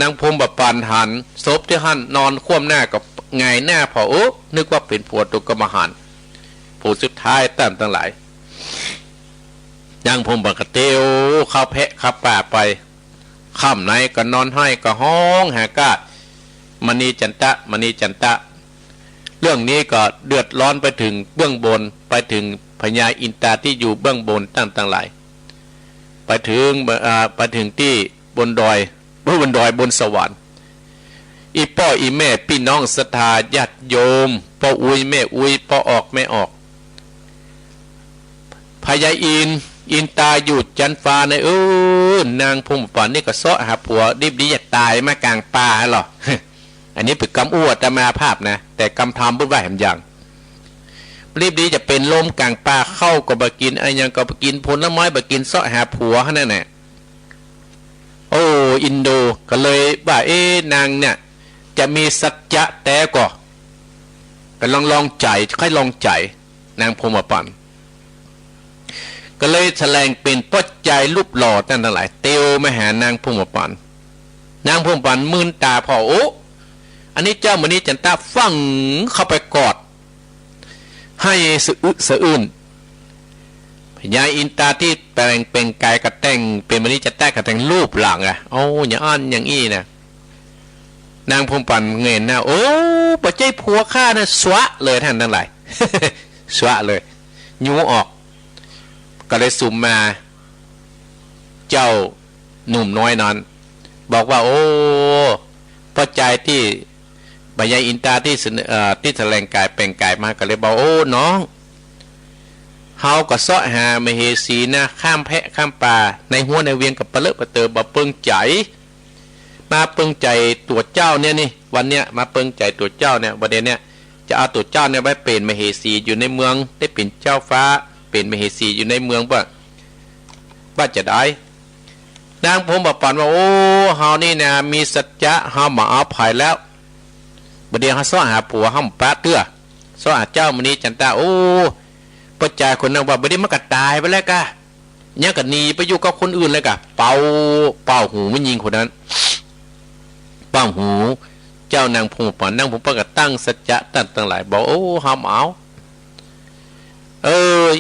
นางพรหมปานหันศพที่หันนอนคว่ำหน้ากับไงหน้าพอโอ้นึกว่าเป็นผัวตุกมหันผู้สุดท้ายตามทั้งหลายนางพรหมกเตียวเข้าแพะเข้าป่าไปค่ำไหนก็นอนให้ก็ห้องหากามณีจันตะเรื่องนี้ก็เดือดร้อนไปถึงเบื้องบนไปถึงพญาอินตาที่อยู่เบื้องบนตั้งหลายไปถึงที่บนดอยบนสวรรค์อีพ่ออีแม่พี่น้องศรัทธาญาติโยมพ่ออุ้ยแม่อุ้ยพ่อออกแม่ออกพญาอินตาอยู่จันฟ้าในนางพรหมปานนี่ก็ซ้อหาผัวดิบดีอยากตายมากลางป่าหรอ อันนี้เป็นกรรมอ้วแต่มาภาพนะแต่กรรมทำบุญว่าแห่งอย่างรีบดีจะเป็นลมกลางป่าเข้าก็บกินไอ้ยังก็บกินผลไม้บกินซ้อหาผัวนั่นแหละโอ้อินโดก็เลยว่านางเนี่ยจะมีสัจจะแต่ก็ลองใจค่อยลองใจนางพรหมปานก็เลยแสดงเป็นปัจจัยรูปหล่อนั่นทั้งหลายเตียวมาหานางพรหมปานนางพรหมปานมื่นตาพอโอ้อันนี้เจ้ามณีจันตะฟังเข้าไปกอดให้สะอื้นพญาอินตาที่แปลงเป็นกายกระแต่งเป็นมณีจันตะกระแต่งรูปหลังโอ้อย่างอันอย่างอี้นะนางพรหมปานเงินนะโอ้ปัจจัยผัวข้านะสวะเลยท่านทั้งหลาย สวะเลยยูออกก็เลยสุ่มมาเจ้าหนุ่มน้อยนั้นบอกว่าโอ้พอใจที่พญาอินตาที่แสดงกายแปลงกายมาก็เลยบอกโอ้น้องเฮาก็ซ้อหามเหสีนะข้ามแพะข้ามป่าในหัวในเวียงกับปะเลอะปะเตอบ่เปิงใจ มาเปิงใจตัวเจ้าเนี่ยนี่วันเนี้ยมาเปิงใจตัวเจ้าเนี่ยวันเดียวเนี่ยจะเอาตัวเจ้าเนี่ยไว้เป็นมเหสีอยู่ในเมืองได้เป็นเจ้าฟ้าเป็นมเหสีอยู่ในเมืองว่าจะได้นางผมบอกปานว่าโอ้เฮานี่นะมีสัจจะเฮามาเอาภายแล้วบัดเดียวเฮาซ้อหาผัวเฮาปะเตื้อซ้อหาเจ้ามณีจันตาโอ้ปัจจัยคนนั้นว่าบัดนี้มันก็ตายไปแล้วกะเนี่ยก็หนีไปอยู่กับคนอื่นเลยกะเป่าหูมันยิงคนนั้นเป่าหูเจ้านางผมปานนางผมก็ตั้งสัจจะตั้งหลายบอกโอ้เฮาเอา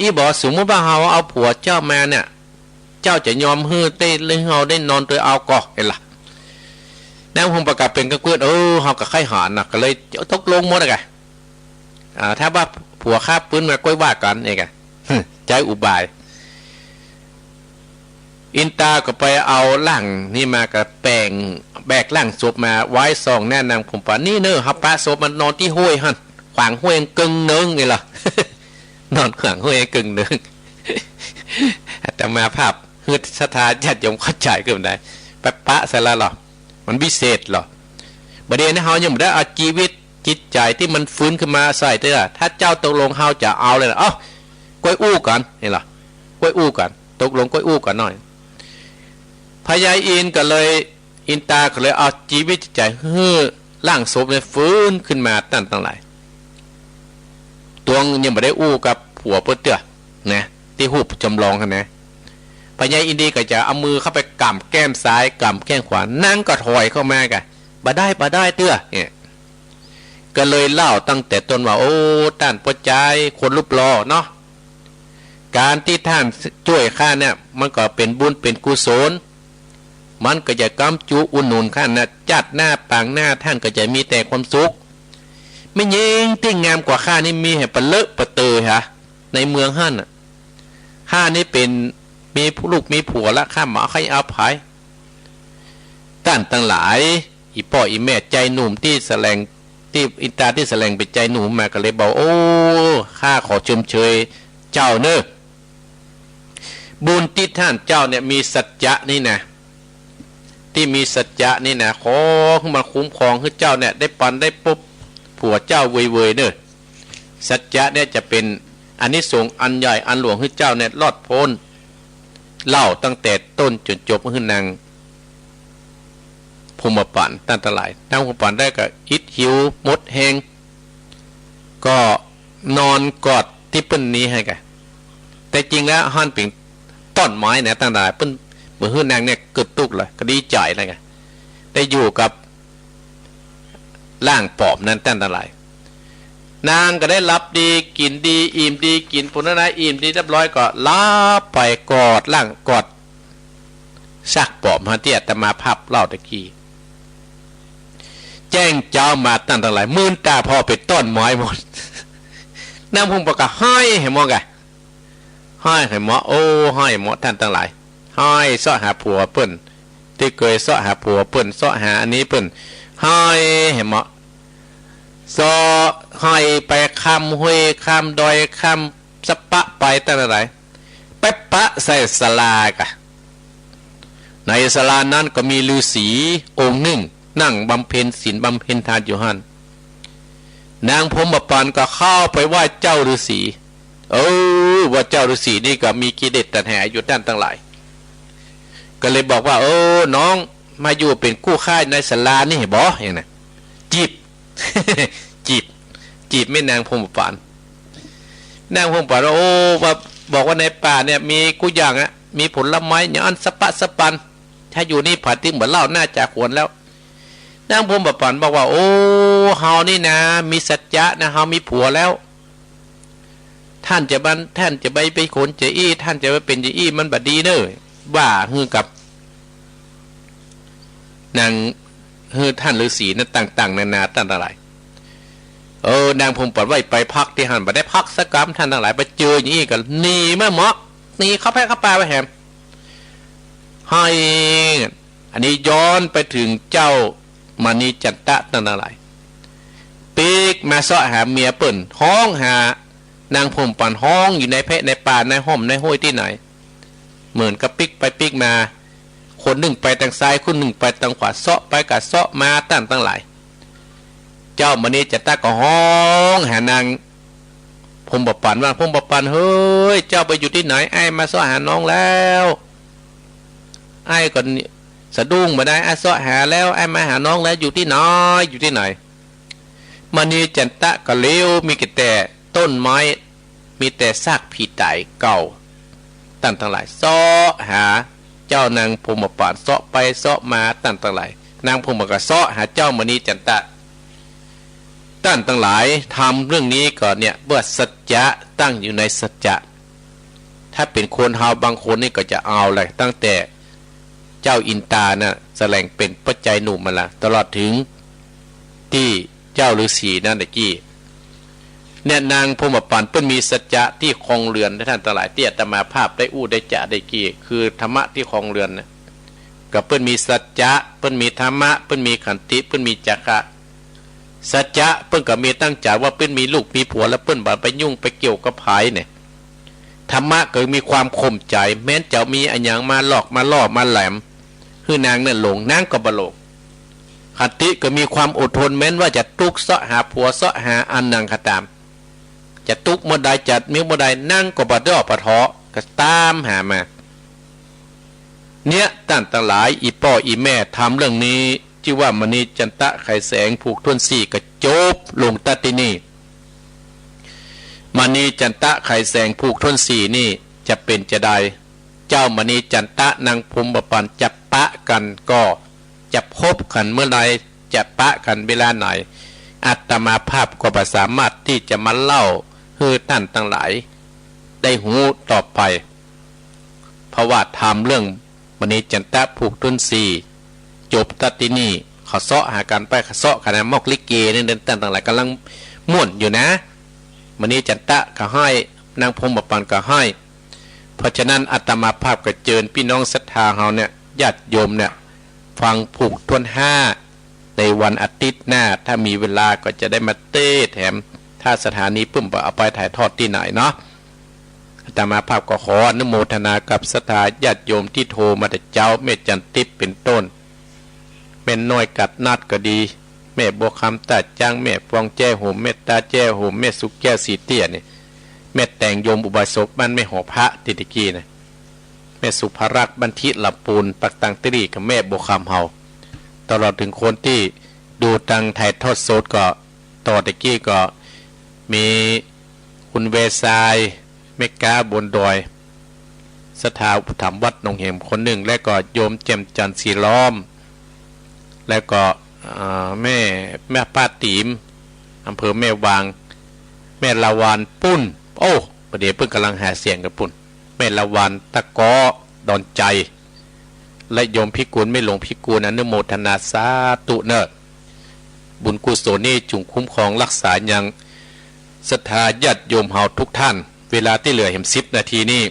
อีบอกสมมติว่าเฮาเอาผัวเจ้ามาเนี่ยเจ้าจะยอมฮื้อเต้เลยเฮาได้นอนตัวเอาก่อเห็นล่ะนางผมประกาศเป็นกระเกือเฮากับไข่หานน่ะก็เลยตกลงหมดเลยกะถ้าว่าผัวฆ่าปืนมาก้อยว่ากันเองกะใจอุบายอินตาก็ไปเอาล่างนี่มากับแปลงแบกล่างศพมาไว้ซองแน่นางผมป่านี่เนอะฮับป้าศพมันนอนที่ห้วยหันขวางห้วยกึ่งเนึงนี่ล่ะนอนขวางห้วยกึ่งเนึงแต่มาภาพฮืดสถานญาติโยมเข้าใจก็ได้ไปปะซะแล้วหรอมันพิเศษหรอประเด็นนี้เฮายังไม่ได้เอาชีวิตจิตใจที่มันฟื้นขึ้นมาใส่เถอะถ้าเจ้าตกลงเฮาจะเอาเลยนะก้อยอู้กันนี่ล่ะก้อยอู้กันตกลงก้อยอู้กันหน่อยพญาอินก็เลยอินตาก็เลยเอาชีวิตจิตใจร่างศพเลยฟื้นขึ้นมาตั้งหลายตัวยังไม่ได้อู้กับผัวเพื่อเตื้อนะที่หูจำลองกันนะพญาอินดีก็จะเอามือเข้าไปกำแก้มซ้ายกำแก้มขวานั่งก็ถอยเข้ามากันบ่ได้เตื้อเนี่ยก็เลยเล่าตั้งแต่ต้นว่าโอ้ท่านพระใจคนรูปหล่อเนาะการที่ท่านช่วยข้าเนี่ยมันก็เป็นบุญเป็นกุศลมันก็จะกำจุอุ่นหนุนข้านะจัดหน้าปางหน้าท่านก็จะมีแต่ความสุขไม่ยิงที่งามกว่าข้านี่มีให้ปะเลอะปะเตยฮะในเมืองฮั่นข้านี่เป็นมีลูกมีผัวละข้าหมาใครเอาภายท่านตั้งหลายอีพ่ออีแม่ใจหนุ่มที่แสลงที่อินตาที่แสลงเป็นใจหนุ่มมาก็เลยบอกโอ้ข้าขอชมเชยเจ้าเนอะบุญที่ท่านเจ้าเนี่ยมีสัจจะนี่นะที่มีสัจจะนี่นะขอมาคุ้มครองให้เจ้าเนี่ยได้ปันได้ปุ๊บผัวเจ้าเวยเนอะสัจจะเนี่ยจะเป็นอานิสงส์อันใหญ่อันหลวงให้เจ้าเนี่ยรอดพ้นเล่าตั้งแต่ต้นจนจบให้นางภูมิปันตั้งแต่หลายนางภูมิปันได้ก็อิดหิวมดแหงก็นอนกอดที่เปิ้นนี้ให้กันแต่จริงแล้วฮั่นเป็นต้นไม้เนี่ยตั้งแต่เปิ้นเมื่อนางเนี่ยเกิดตุกเลยก็ดีใจเลยกันได้อยู่กับร่างปอบนั้นตั้งแต่หลายนางก็ได้รับดีกินดีอิ่มดีกินผลนะอิ่มดีเรียบร้อยก็ลาไปกอดร่างกอดซักปอบมาเตี้ยแต่มาภาพเล่าตะกี้แจ้งเจ้ามาตั้งแต่หลายมื่นตาพอเป็นต้นไม้หมดนางพงประกาศให้หมอกะให้หมอโอ้ให้หมอท่านตั้งหลายให้ซ้อหาผัวเปิ้นที่เคยซ้อหาผัวเปิ้นซ้อหาอันนี้เปิ้นให้หมอซอให้ไปคำห้วยคำดอยคำสปะไปตั้งแต่ไปปะใส่ศาลากะในศาลานั้นก็มีฤาษีองค์หนึ่งนั่งบำเพ็ญศีลบำเพ็ญทานอยู่หันนางพรหมปานก็เข้าไปไหว้เจ้าฤาษีว่าเจ้าฤาษีนี่ก็มีกิเลสตัณหาอยู่ด้านตั้งหลายก็เลยบอกว่าน้องมาอยู่เป็นกู้ค่ายในศาลานี่บ่อย่างนั้นจีบ จีบไม่นางพรหมปานนางพรหมปานว่าบอกว่าในป่าเนี่ยมีกู้อย่างมีผลไม้อย่างอันสปะสปันถ้าอยู่นี่ผัดทิ้งเหมือนเล่าน่าจะควรแล้วนางพรหมปานบอกว่าเฮานี่นะมีสัจจะนะเฮามีผัวแล้วท่านจะไปขนเจอี้ท่านจะไปเป็นเจอี้มันบัดดีเนอะว่าฮือกับนางฮือท่านฤาษีนั้นต่างๆนานาตั้งหลายนางพรหมปานไว้ไปพักที่หันบ่ได้พักสักกรรมท่านทั้งหลายไปเจออย่างนี้กันหนีมาหมอกหนีเข้าแพะเข้าป่าไปแหมให้อันนี้ย้อนไปถึงเจ้ามณีจันตะตั้งหลายปีกมาเสาะหาเมียเปิ่นห้องหานางพรหมปานห้องอยู่ในเพะในป่าในห้อมในห้วยที่ไหนเหมือนกับปิกไปปิกมาค คนหนึ่งไปทางซ้ายคนหนึ่งไปทางขวาเซาะไปกับเซาะมาตั้งหลายเจ้ามณีจันตะก็ห้องหานางพมบปันว่าพมบปันเฮ้ยเจ้าไปอยู่ที่ไหนไอ้มาเซาะหาน้องแล้วไอ้ก่อนสะดุ้งมาได้ไอ้เซาะหาแล้วไอ้มาหาน้องแล้วอยู่ที่ไหนอยู่ที่ไหนมณีจันตะก็เลี้ยวมีแต่ต้นไม้มีแต่ซากผีตายเก่าตั้งหลายเซาะหาเจ้านางพมบปันเซาะไปเซาะมาตั้งหลายนางพมบก็เซาะหาเจ้ามณีจันตะตั้งหลายทำเรื่องนี้ก่อนเนี่ยเมื่อสัจจะตั้งอยู่ในสัจจะถ้าเป็นคนเฮาบางคนนี่ก็จะเอาเลยตั้งแต่เจ้าอินตาน่ะแสดงเป็นปัจจัยหนุ่มมาละตลอดถึงที่เจ้าฤาษีนั่นตะกี้เนี่ยนางพมปันเพิ่นมีสัจจะที่ครองเรือนท่านทั้งหลายที่อาตมาภาพได้อู้ได้จะได้กี้คือธรรมะที่ครองเรือนนะก็เพิ่นมีสัจจะเพิ่นมีธรรมะเพิ่นมีขันติเพิ่นมีจักระสัจจะเพิ่นก็มีตั้งใจว่าเพิ่นมีลูกมีผัวแล้วเพิ่นบ่ไปยุ่งไปเกี่ยวกับไผเนี่ยธรรมะก็มีความข่มใจแม้นจะมีอันหยังมาหลอกมาล่อมาแหลมคือนางนั่นหลงนางก็บ่หลงขันติก็มีความอดทนแม้นว่าจะทุกข์เสาะหาผัวเสาะหาอันนังก็ตามจะทุกข์เมื่อใดจัดมีเมื่อใดนั่งก็บ่ได้ออกปะท้อก็ตามหามาเนี่ยตั้งหลายอีพ่ออีแม่ทำเรื่องนี้ชื่อว่ามณีจันตะไขแสงผูกทวนสี่ก็จบลงตัดที่นี่มณีจันตะไขแสงผูกทวนสี่นี่จะเป็นจะได้เจ้ามณีจันตะนางพรหมปันจะปะกันก็จะพบกันเมื่อใดจะปะกันเวลาไหนอาตมาภาพก็บ่สามารถที่จะมาเล่าให้ท่านทั้งหลายได้หูต่อไปเพราะว่าทำเรื่องมณีจันตะผูกทวนสี่จบตัดที่นี่เขาเสาะหากันไปเขาเสาะขนาดมอกลิเกนี่เดินต่างๆหลายกำลังม่วนอยู่นะมณีจันตะก็ให้นางพรหมปันก็ให้เพราะฉะนั้นอาตมาภาพก็เจิญพี่น้องศรัทธาเฮาเนี่ยญาติโยมเนี่ยฟังผูกทวนห้าในวันอาทิตย์หน้าถ้ามีเวลาก็จะได้มาเต้แถมถ้าสถานีปุ่มเอาไปถ่ายทอดที่ไหนเนาะอาตมาภาพก็ขออนุโมทนากับศรัทธาญาติโยมที่โทรมาแต่เจ้าแม่จันทิพย์เป็นต้นแม่น้อยกัดนัดก็ดีแม่บัวคำตาจ้างแม่ฟองแจ้โหมแม่ตาแจ้โหมแม่สุกแก้วสีเตี้ยนี่แม่แต่งโยมอุบาสกบ้านแม่หอพระติติกีนะแม่สุภรักษ์บันทิลำปูนปักตังตรีกับแม่บัวคำเฮาตลอดถึงคนที่ดูตังไทยทอดโซดก็ต่อตะกี้ก็มีคุณเวซายเมกาบนดอยสถาอุปถัมภ์วัดหนองเหมคนหนึ่งและก็โยมเจมจันทร์สีล้อมแล้วก็แม่ป้าติ๋มอำเภอแม่วางแม่ละวานปุ้นโอ้ประเดี๋ยวเพิ่งกำลังหาเสียงกับปุ่นแม่ละวานตะกอดอนใจและโยมพิกุลไม่หลงพิกุลอนุโมทนาสาธุเนอบุญกุศลนี่จุงคุ้มครองรักษาอย่างศรัทธาญาติโยมเฮาทุกท่านเวลาที่เหลือเห็น10 นาทีนี่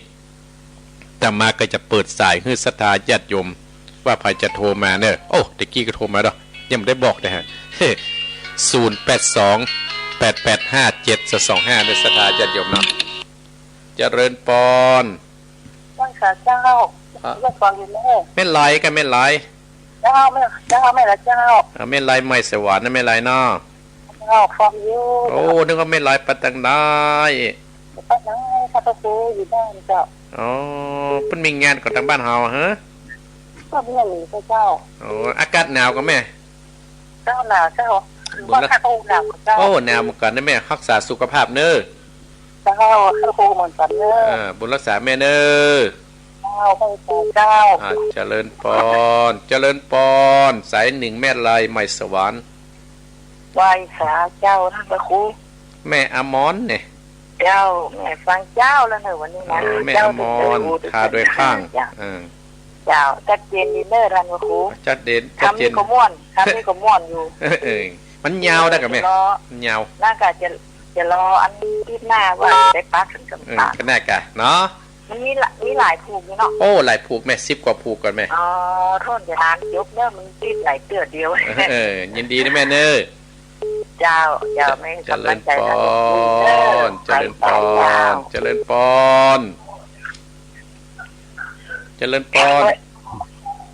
แต่มาก็จะเปิดสายให้ศรัทธาญาติโยมว่าใครจะโทรมาเนอะโอ้ตะกี้ก็โทรมาดอกยังไม่ได้บอกนะฮะ082-885-725ในศรัทธาญาติโยมเนาะเจริญปอนตั้งขาเจ้าก็ฟังอยู่แม่แม่ไหลกันแม่ไหลเจ้าแม่ละเจ้าแม่ไหลไม่สวรรค์นะแม่ไหลเนาะเจ้าฟังอยู่โอ้นึกว่าแม่ไหลปัตตังได้ปัตตังข้าพเจ้าอยู่บ้านเจ้าอ๋อเพิ่นมีงานกับทางบ้านเฮาฮะก็เมียหนีเจ้าโอ้อากาศหนาวก็แม่เจ้าหนาวเจ้าว่าข้าโอ้หนาวเจ้าโอ้หนาวเหมือนกันนะแม่รักษาสุขภาพเน้อเจ้าข้าโอ้เหมือนกันเน้อบุญรักษาแม่เน้อเจ้าเจริญปอนเจริญปอนสายหนึ่งแม่ไหลไม่สวรรค์ไหว้ขาเจ้าท่านพระครูแม่อมรเนี่ยเจ้าแม่ฟังเจ้าแล้วเนอะวันนี้นะแม่อมรทาโดยข้างเจ้าจัดเจนดินเนอร์ท่านพระครูจัดเด่นทำนี่ก็ม่วนอยู่มันยาวได้กับแม่ยาวน่ากะจะรออันที่หน้าว่าได้ปักถึงกับปากก็แน่กะเนาะมันมีหลายผูกเนาะโอ้หลายผูกแม่10 กว่าผูกก่อนแม่อ๋อโทษจะทานยกเนอะมันติดหลายเตื้อเดียวยินดีนะแม่เนอเจ้าไม่กำลังใจนะเจริญปอนเจริญปอนเจริญปอน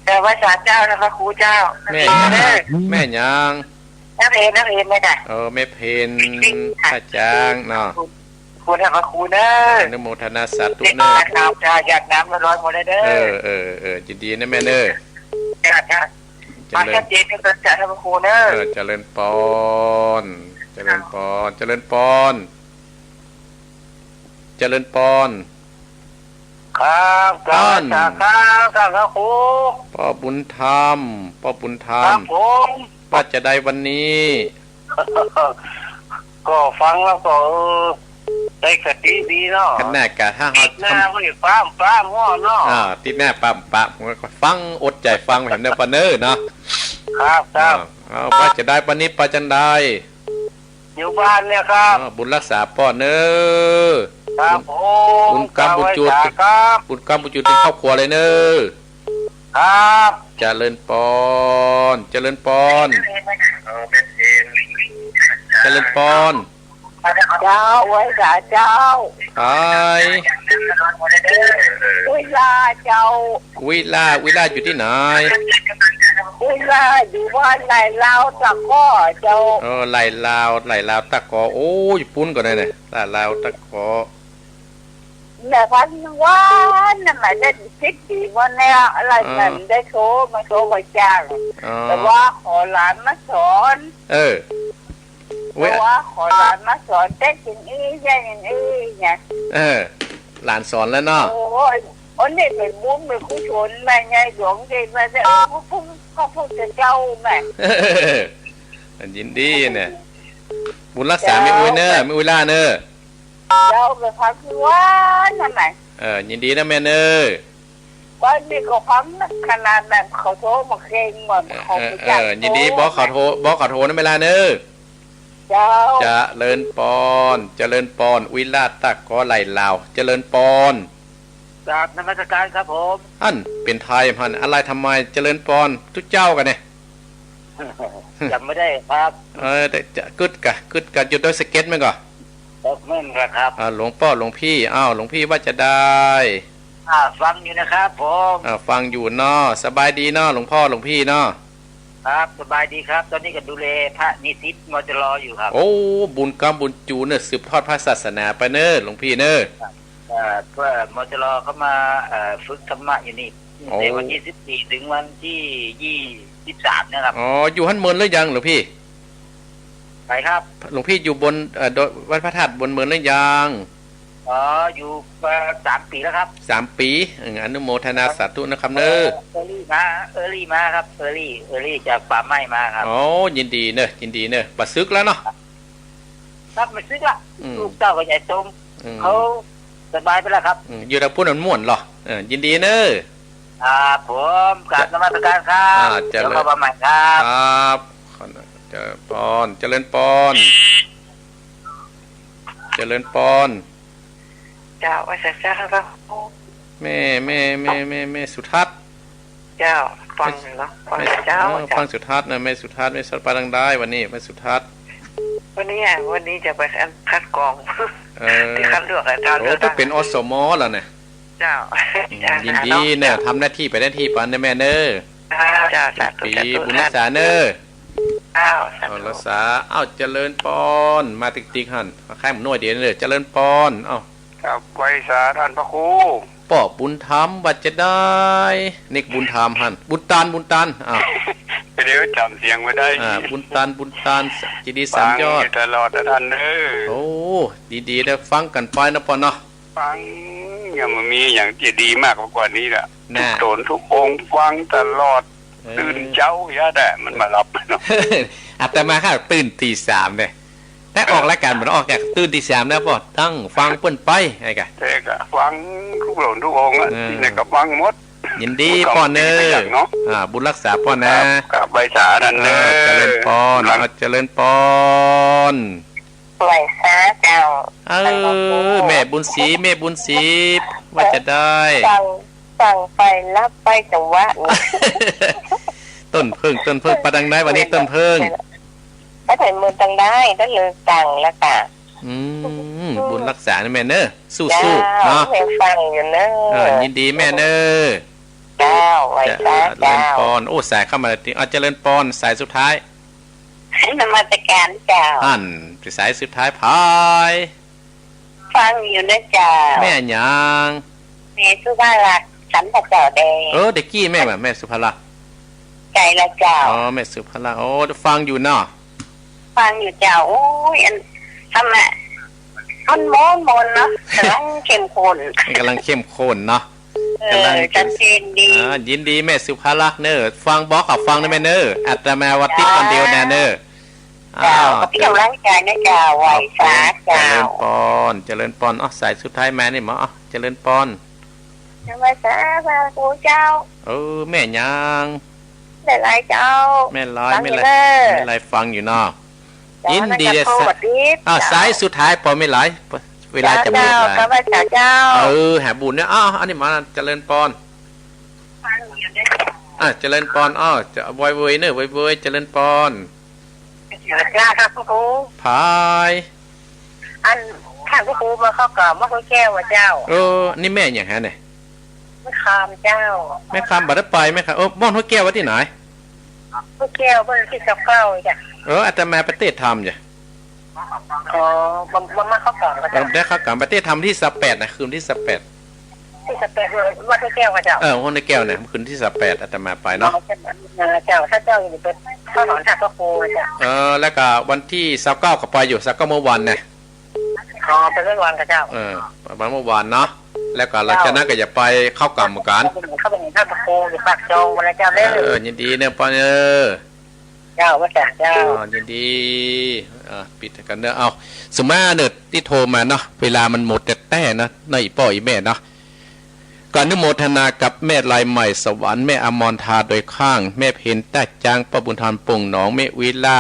แต่ว่าศาลเจ้านะพระครูเจ้า แม่ เด้อ แม่ยัง นักเรียนไหมจ้ะ แม่เพนอาจารย์เนาะ คุณพระครูเด้อ อนโมทนาสาธุ เด็ก เนอะ นะครับจ้าอยากน้ำร้อนหมดเลยเด้อ ยินดีนะแม่เนอะ จ้า เจ มา ริ ชั ญ ดเจนเป็นจ้าพระครูเด้อ เจริญปอนเจริญปอนเจริญปอนเจริญปอน ครับครับพระครู พ่อบุญธรรมพ่อบุญธรร ครั ม บผม ว่าจะได้วันนี้ ก็ฟังแล้วก็ได้คติดีเนาะ กันแน่กะถ้าเขา หน้าไม่ฟ้ามง้อเนาะ ติดแน่ปั๊มผมก็ฟังอดใจฟังเห็นเนอปะเนอเนาะ ครับ ว่าจะได้วันนี้ปะจันได้ อยู่บ้านเนี่ยครับ บุญรักษาพ่อเนอ ครับผม บุญกรรมบุญจุด ครับ บุญกรรมบุญจุดเป็นครอบครัวเลยเนอ ครับ เจริญปอนเจริญปอนเจริญปอน เจ้าไว้กับเจ้า ไอ้ เวลาเจ้า วิลาอยู่ที่ไหน เวลาอยู่บ้านไหนเราตะก้อเจ้า ไหลลาวตะกอโอ้ยปุ้นก่อนเลยเนี่ยลาวตะกอ แม่พันว่านน่ะหมายได้คิดดีวันนี้อะไรนั่นได้โทรมาจ้างแต่ว่าขอหลานมาสอน เว้ย ว่าขอหลานมาสอนเต้นอย่างนี้อย่างนี้ไง หลานสอนแล้วเนาะ โอ้ยวันนี้เป็นบุ้มเป็นคู่ชนแม่ไงหลวงเก่งมาเนี่ยก็พูดจะเจ้าแม่ ยินดีเนี่ยบุญรักษาไม่อุ้ยเนอไม่อุ้ยล่าเนอ เจ้าไปพักว่านนั่นไหน ยินดีนะแม่เนอ วันนี้ก็พักขนาดแบบเขาโทรมาเก่งเหมือนเขาไปจับ ยินดีบอกขอโทษนะเวลาเนอ เจ้า จะเลินปอนวิลาตะกอไหลลาวเจริญปอน กราบนมัสการครับผม อันเป็นไทยพันอะไรทำไมเจริญปอนทุกเจ้ากันเนี่ย จำไม่ได้ครับ จะกึดกะหยุดด้วยสเก็ตไหมก่อน แม่นครับ หลวงพ่อหลวงพี่หลวงพี่ว่าจะได้ ฟังอยู่นะครับผม ฟังอยู่เนาะสบายดีเนาะหลวงพ่อหลวงพี่เนาะ ครับสบายดีครับ ตอนนี้ก็ดูแลพระนิสิตมจรอยู่ครับ โอ้บุญกรรมบุญจูเนี่ยสืบทอดพระศาสนาไปเนอะหลวงพี่เนอะ เพื่อมจรเขามาฝึกธรรมะอยู่นี่ในวันที่14ถึงวันที่23นะครับอยู่หันเมินหรือยังหลวงพี่ ไปครับหลวงพี่อยู่บนวัดพระธาตุบนเมินหรือยังอยู่3 ปีแล้วครับ3 ปีอนุโมทนาสาธุนะครับเนอะเออรี่มาครับเออรี่จากป่าไม้มาครับยินดีเนอะปัดซึกแล้วเนาะครับไม่ซึกละลูกเต้าก็ใหญ่ตรงเขาสบายไปแล้วครับอยู่แต่พูดม่วนหรอยินดีเนอะผมกราบนมัสการครับเดี๋ยวมาใหม่ครับเจริญปอนเจริญปอนเจ้าว่าจะเจ้าครับแม่สุทัศน์เจ้าฟังเหรอฟังเจ้าฟังสุทัศน์นะแม่สุทัศน์ไม่สัตว์ปาดังได้วันนี้แม่สุทัศน์วันนี้จะไปคัดกรองที่คัดเลือกอาจารย์ก็เป็นอสมแล้วเนี่ยเจ้ายินดีเนี่ยทำหน้าที่ไปหน้าที่ปันนะแม่เนอเจ้าสาธุบุญรักษาเนอรักษาเจริญปอนมาติ๊กหันค่ายหมุนหน่วยเดียวเลยเจริญปอนกับไวสาท่านพระครูป่อบุญธรรมบัดจะได้เนกบุญธรรมหันบุญตันเดี๋ยวจำเสียงไม่ได้บุญตันจีดี3 ยอดตลอดท่านโอ้ดีๆได้ฟังกันไปนะปอนเนาะฟังยังมันมีอย่างที่ดีมากกว่านี้แหละทุกโดนทุกองค์ฟังตลอดตื่นเจ้าอย่าแดดมันมารับเนาะอาตมาค่ะตื่นตี 3เนี่ยแต่ออกรายการมันออกจากตื่นตี 3แล้วป่อตั้งฟังเปิ้นไปไอ้กะแต่ก็ฟังทุกโดนทุกองค์ที่ไหนก็ฟังหมดยินดีพ่อเนอบุญรักษาพ่อนะกับใบสาดันเนอเจริญปอนเจริญปอนไหวซาเจ้าแม่บุญศรีว่าจะได้สั่งไปรับไปจังหวะต้นเพิ่งปะดังได้วันนี้ต้นเพิ่งถ้าถ่ายมือตังได้ก็เลยสั่งแล้วค่ะบุญรักษาแม่เนอสู้ๆเนาะฟังอยู่เนอยินดีแม่เนอ เจ้าไหวสา เจริ เจ้า ญปอนโอ้สายเข้ามาเลยทีเจริญปอนสายสุดท้าย นมัสการเจ้า อันสายสุดท้ายพาย ฟังอยู่นะเจ้า แม่หยัง แม่สุภาลักษณ์สันตะเจ้าแดง เด็กกี้แม่แบบแม่สุภาลักษณ์ ใจละเจ้า อ๋อแม่สุภาลักษณ์ฟังอยู่เนาะ ฟังอยู่เจ้าโอ้ยทำไมมันโมนเนาะกำลังเข้มข้น กำลังเข้มข้นเนาะ ชัดเจนดี ยินดีแม่สุภาลักษณ์เนอฟังบอกขับฟังได้ไหมเนออัตมาวัติคนเดียวแน่เนอ เจ้าพี่กำลังใจนะเจ้าไหวสา เจ เจ้า ริญปอนเจริญปอนสายสุดท้ายแม่นี่หมอเจริญปอน นมัสการพระครูเจ้า แม่ยัง ได้ไรเจ้า แม่ร้อยไม่ไรฟังอยู่เนาะยินดีเลย สายสุดท้ายพอไม่ไรเวลาจะหมดแล้ว ก็ว่าเจ้า แหบุญเนี่ยอันนี้มาเจริญปอนเจริญปอนจะวอยเวยเนอะวอยเวยเจริญปอน กล้าครับครู พาย อันข้างครูมาเข้ากับมะพร้าวแก้วเจ้า นี่แม่อย่างฮะเนี่ย ไม่คามเจ้า แม่คำบัดไปแม่คำม่อนหัวแก้วไว้ที่ไหน มะแก้วเพื่อนที่กับเก้าจ้ะอาตมาประเทศทำจ้ะ มาเข้ากับเจ้า ได้ข้าวกล่ำประเทศทำที่18นะคืนที่18ที่สเปนวัดแก้วเจ้าหัวในแก้วเนี่ยคืนที่18อาตมาไปเนาะ เจ้าถ้าเจ้าอยู่เป็นข้าวหอนถักก็ครูจ้ะแล้วก็วันที่29ก็ไปอยู่29เมื่อวันเนี่ยเป็นเรื่องวันกับเจ้าประมาณเมื่อวานเนาะแล้วก็หลังจากนั้นก็จะไปเข้ากรรมการเข้าไปในท่าตะโกอยู่ปากจองวันเจ้าได้ยินดีเนี่ยปอนเจ้าว่าแต่เจ้ายินดีปิดกันเนอะสมมาเนอะที่โทรมาเนาะเวลามันหมดแต่นะในป่อยแม่เนาะก่อนนุโมทนากับแม่ลายใหม่สวรรค์แม่อมรธาโดยข้างแม่เพนแต่จางป้าบุญธรปงหนองแม่วิลา